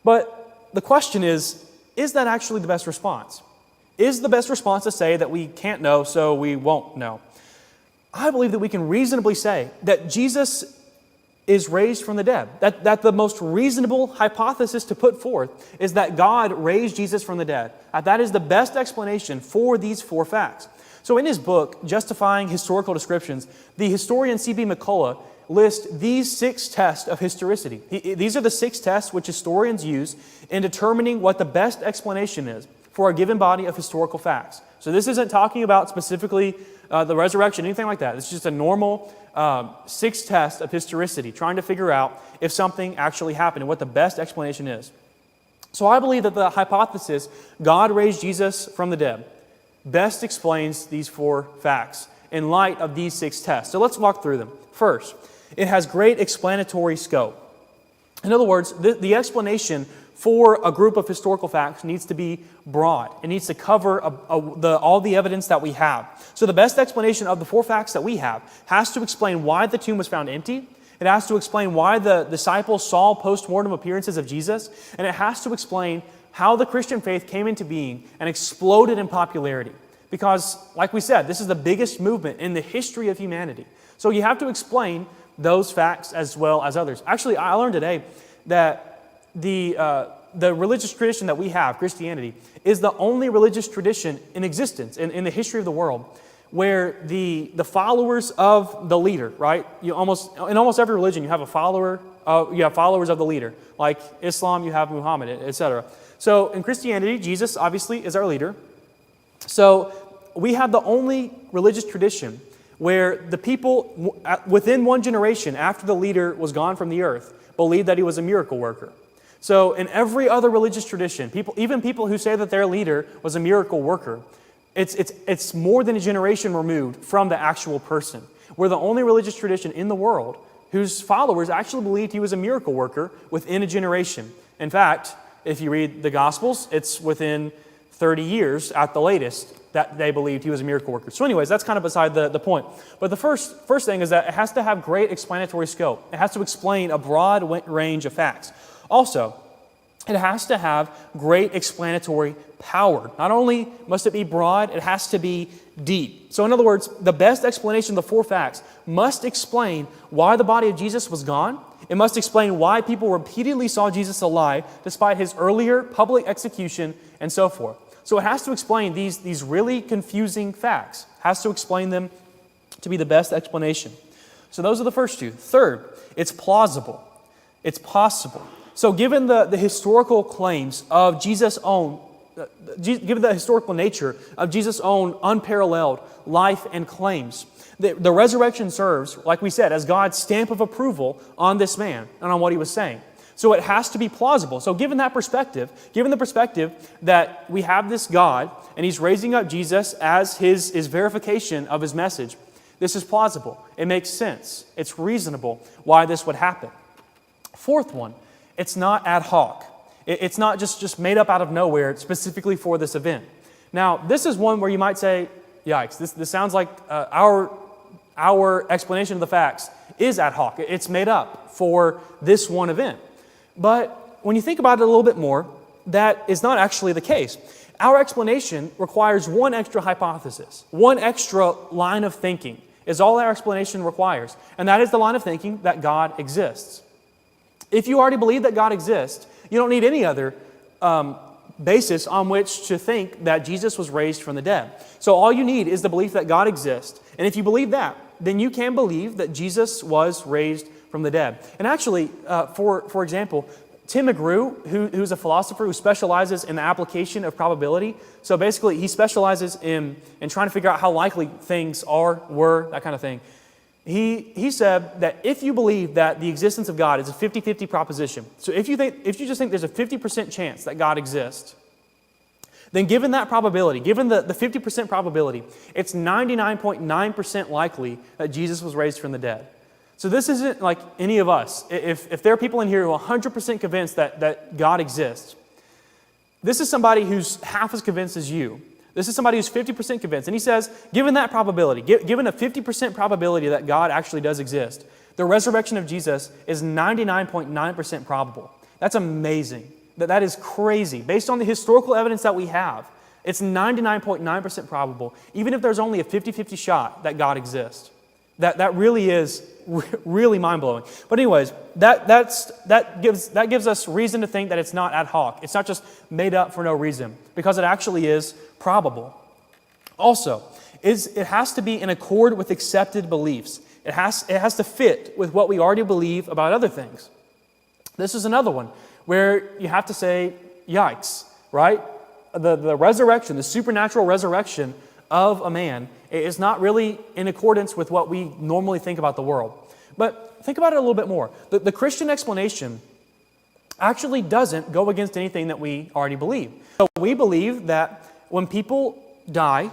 But the question is that actually the best response? Is the best response to say that we can't know, so we won't know? I believe that we can reasonably say that Jesus is raised from the dead. That the most reasonable hypothesis to put forth is that God raised Jesus from the dead. That is the best explanation for these 4 facts. So in his book, Justifying Historical Descriptions, the historian C.B. McCullough lists these 6 tests of historicity. These are the 6 tests which historians use in determining what the best explanation is for a given body of historical facts. So this isn't talking about specifically the resurrection, anything like that. It's just a normal 6 tests of historicity, trying to figure out if something actually happened and what the best explanation is. So I believe that the hypothesis, God raised Jesus from the dead, best explains these 4 facts in light of these 6 tests. So let's walk through them. First, it has great explanatory scope. In other words, the explanation for a group of historical facts needs to be broad. It needs to cover all the evidence that we have. So the best explanation of the 4 facts that we have has to explain why the tomb was found empty. It has to explain why the disciples saw post-mortem appearances of Jesus. And it has to explain how the Christian faith came into being and exploded in popularity. Because, like we said, this is the biggest movement in the history of humanity. So you have to explain those facts as well as others. Actually, I learned today that the religious tradition that we have, Christianity, is the only religious tradition in existence in the history of the world where the followers of the leader, right? In almost every religion, you have followers of the leader. Like Islam, you have Muhammad, etc. So in Christianity, Jesus obviously is our leader. So we have the only religious tradition where the people within one generation after the leader was gone from the earth believed that he was a miracle worker. So in every other religious tradition, even people who say that their leader was a miracle worker, it's more than a generation removed from the actual person. We're the only religious tradition in the world whose followers actually believed he was a miracle worker within a generation. In fact, if you read the Gospels, it's within 30 years at the latest that they believed he was a miracle worker. So anyways, that's kind of beside the point. But the first thing is that it has to have great explanatory scope. It has to explain a broad range of facts. Also, it has to have great explanatory power. Not only must it be broad, it has to be deep. So in other words, the best explanation of the 4 facts must explain why the body of Jesus was gone. It must explain why people repeatedly saw Jesus alive despite his earlier public execution and so forth. So it has to explain these really confusing facts. It has to explain them to be the best explanation. So those are the first 2. Third, it's plausible. It's possible. So given the historical claims of Jesus' own, given the historical nature of Jesus' own unparalleled life and claims, the resurrection serves, like we said, as God's stamp of approval on this man and on what he was saying. So it has to be plausible. So given that perspective, given the perspective that we have this God and he's raising up Jesus as his verification of his message, this is plausible. It makes sense. It's reasonable why this would happen. Fourth one, it's not ad hoc. It's not just made up out of nowhere specifically for this event. Now, this is one where you might say, yikes, this sounds like our explanation of the facts is ad hoc. It's made up for this one event. But when you think about it a little bit more, that is not actually the case. Our explanation requires one extra hypothesis, one extra line of thinking is all our explanation requires. And that is the line of thinking that God exists. If you already believe that God exists, you don't need any other basis on which to think that Jesus was raised from the dead. So all you need is the belief that God exists. And if you believe that, then you can believe that Jesus was raised from the dead. And actually, for example, Tim McGrew, who's a philosopher who specializes in the application of probability. So basically, he specializes in trying to figure out how likely things were, that kind of thing. He said that if you believe that the existence of God is a 50-50 proposition, so if you just think there's a 50% chance that God exists, then given that probability, given the 50% probability, it's 99.9% likely that Jesus was raised from the dead. So this isn't like any of us. If there are people in here who are 100% convinced that God exists, this is somebody who's half as convinced as you. This is somebody who's 50% convinced. And he says, given that probability, given a 50% probability that God actually does exist, the resurrection of Jesus is 99.9% probable. That's amazing. That is crazy. Based on the historical evidence that we have, it's 99.9% probable, even if there's only a 50-50 shot that God exists. That really is really mind-blowing. But anyways, that gives us reason to think that it's not ad hoc. It's not just made up for no reason, because it actually is probable. Also, it has to be in accord with accepted beliefs. It has to fit with what we already believe about other things. This is another one where you have to say, yikes, right? The resurrection, the supernatural resurrection of a man is not really in accordance with what we normally think about the world. But think about it a little bit more. The Christian explanation actually doesn't go against anything that we already believe. So we believe that when people die,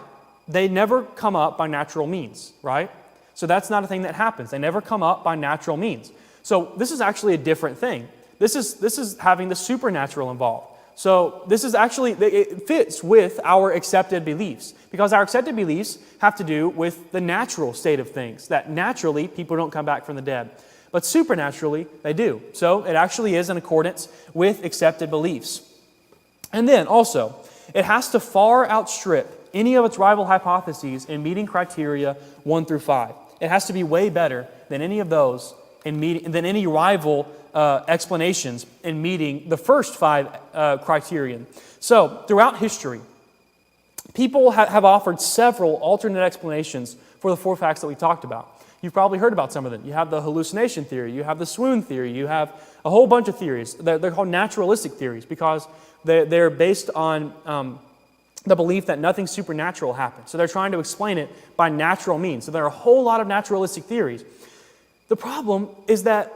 they never come up by natural means, right? So that's not a thing that happens. They never come up by natural means. So this is actually a different thing. This is having the supernatural involved. So this is actually, it fits with our accepted beliefs, because our accepted beliefs have to do with the natural state of things, that naturally people don't come back from the dead. But supernaturally, they do. So it actually is in accordance with accepted beliefs. And then also, it has to far outstrip any of its rival hypotheses in meeting criteria 1 through 5. It has to be way better than any of those than any rival explanations in meeting the first 5 criterion. So, throughout history, people have offered several alternate explanations for the 4 facts that we talked about. You've probably heard about some of them. You have the hallucination theory, you have the swoon theory, you have a whole bunch of theories. They're called naturalistic theories because they're based on the belief that nothing supernatural happens. So they're trying to explain it by natural means. So there are a whole lot of naturalistic theories. The problem is that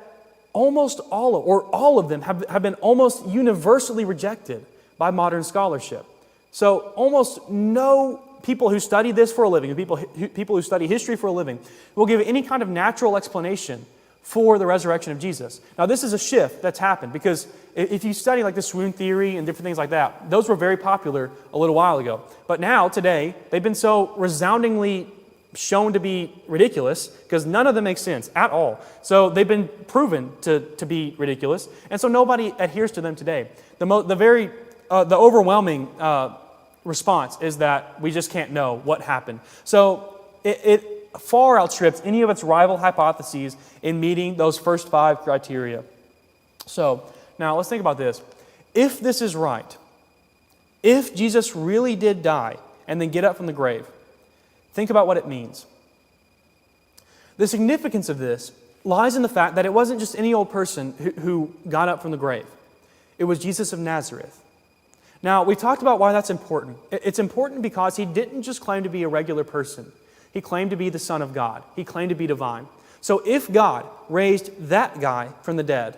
almost all of them have been almost universally rejected by modern scholarship. So almost no people who study this for a living, people who study history for a living, will give any kind of natural explanation for the resurrection of Jesus. Now, this is a shift that's happened because if you study like the swoon theory and different things like that, those were very popular a little while ago. But now, today, they've been so resoundingly shown to be ridiculous because none of them make sense at all. So they've been proven to be ridiculous, and so nobody adheres to them today. The overwhelming response is that we just can't know what happened. So it far outstrips any of its rival hypotheses in meeting those first 5 criteria. So now let's think about this. If this is right, if Jesus really did die and then get up from the grave, think about what it means. The significance of this lies in the fact that it wasn't just any old person who got up from the grave. It was Jesus of Nazareth. Now, we talked about why that's important. It's important because he didn't just claim to be a regular person. He claimed to be the Son of God. He claimed to be divine. So if God raised that guy from the dead,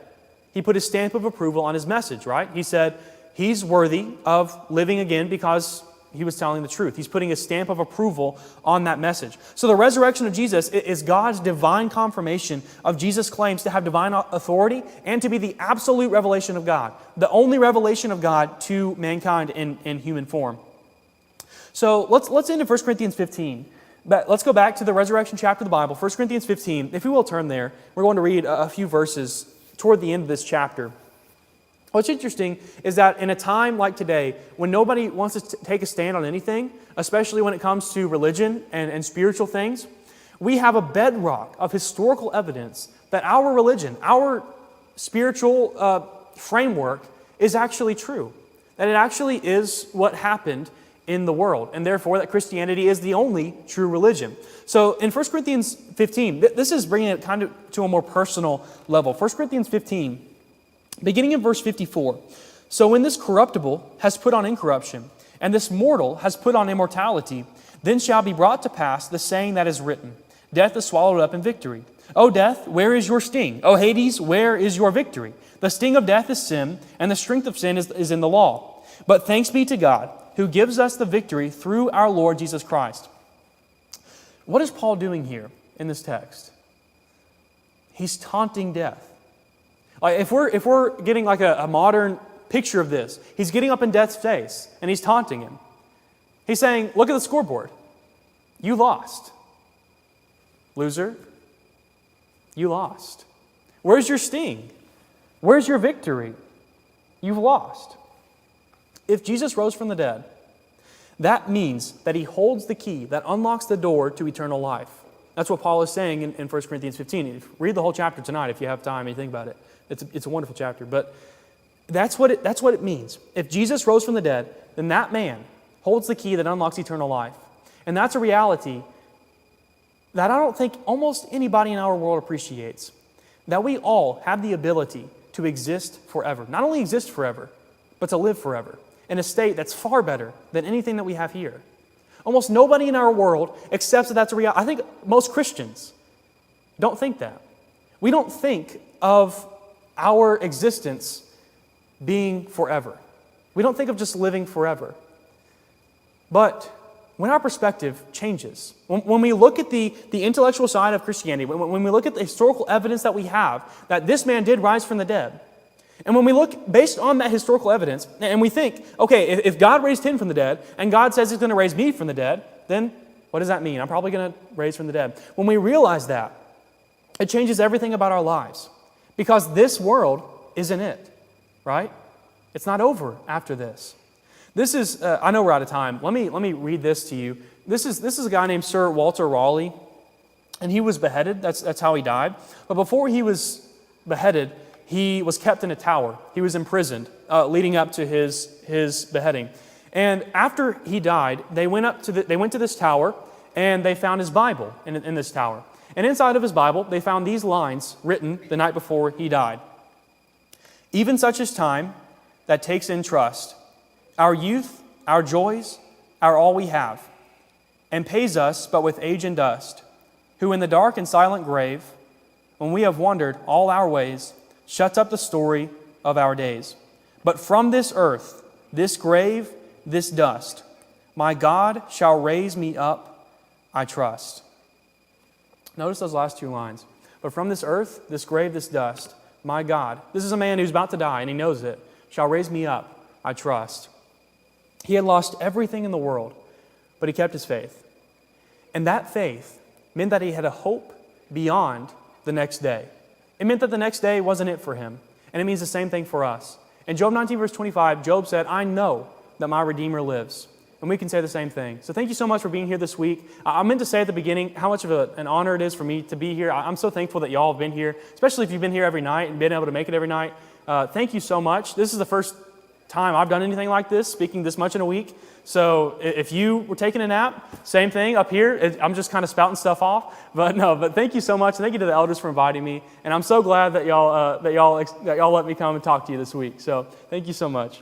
he put his stamp of approval on his message, right? He said he's worthy of living again because he was telling the truth. He's putting a stamp of approval on that message. So the resurrection of Jesus is God's divine confirmation of Jesus' claims to have divine authority and to be the absolute revelation of God, the only revelation of God to mankind in human form. So let's end in 1 Corinthians 15. But let's go back to the resurrection chapter of the Bible, 1 Corinthians 15. If we will turn there, we're going to read a few verses toward the end of this chapter. What's interesting is that in a time like today, when nobody wants to take a stand on anything, especially when it comes to religion and spiritual things, we have a bedrock of historical evidence that our religion, our spiritual framework is actually true. That it actually is what happened in the world, and therefore that Christianity is the only true religion. So in 1 Corinthians 15, this is bringing it kind of to a more personal level. 1 Corinthians 15, beginning in verse 54. So when this corruptible has put on incorruption, and this mortal has put on immortality, then shall be brought to pass the saying that is written, death is swallowed up in victory. O death, where is your sting? O Hades, where is your victory? The sting of death is sin, and the strength of sin is in the law. But thanks be to God, who gives us the victory through our Lord Jesus Christ. What is Paul doing here in this text? He's taunting death. Like if we're getting like a modern picture of this, he's getting up in death's face and he's taunting him. He's saying, look at the scoreboard. You lost. Loser, you lost. Where's your sting? Where's your victory? You've lost. If Jesus rose from the dead, that means that he holds the key that unlocks the door to eternal life. That's what Paul is saying in 1 Corinthians 15. Read the whole chapter tonight if you have time and you think about it. It's a wonderful chapter. But that's what it means. If Jesus rose from the dead, then that man holds the key that unlocks eternal life. And that's a reality that I don't think almost anybody in our world appreciates. That we all have the ability to exist forever. Not only exist forever, but to live forever in a state that's far better than anything that we have here. Almost nobody in our world accepts that that's a reality. I think most Christians don't think that. We don't think of our existence being forever. We don't think of just living forever. But when our perspective changes, when we look at the intellectual side of Christianity, when we look at the historical evidence that we have, that this man did rise from the dead, and when we look based on that historical evidence, and we think, okay, if God raised him from the dead, and God says he's going to raise me from the dead, then what does that mean? I'm probably going to raise from the dead. When we realize that, it changes everything about our lives. Because this world isn't it, right? It's not over after this. This is, I know we're out of time. Let me read this to you. This is a guy named Sir Walter Raleigh. and he was beheaded. That's how he died. But before he was beheaded, he was kept in a tower. He was imprisoned, leading up to his beheading. And after he died, they went to this tower, and they found his Bible in this tower. And inside of his Bible, they found these lines written the night before he died. Even such is time that takes in trust, our youth, our joys, our all we have, and pays us but with age and dust, who in the dark and silent grave, when we have wandered all our ways, shuts up the story of our days. But from this earth, this grave, this dust, my God shall raise me up, I trust. Notice those last two lines. But from this earth, this grave, this dust, my God, this is a man who's about to die, and he knows it, shall raise me up, I trust. He had lost everything in the world, but he kept his faith. And that faith meant that he had a hope beyond the next day. It meant that the next day wasn't it for him. And it means the same thing for us. In Job 19, verse 25, Job said, I know that my Redeemer lives. And we can say the same thing. So thank you so much for being here this week. I meant to say at the beginning how much of an honor it is for me to be here. I'm so thankful that y'all have been here, especially if you've been here every night and been able to make it every night. Thank you so much. This is the first time I've done anything like this, speaking this much in a week. So if you were taking a nap, same thing up here. I'm just kind of spouting stuff off. But thank you so much. Thank you to the elders for inviting me. And I'm so glad that y'all let me come and talk to you this week. So thank you so much.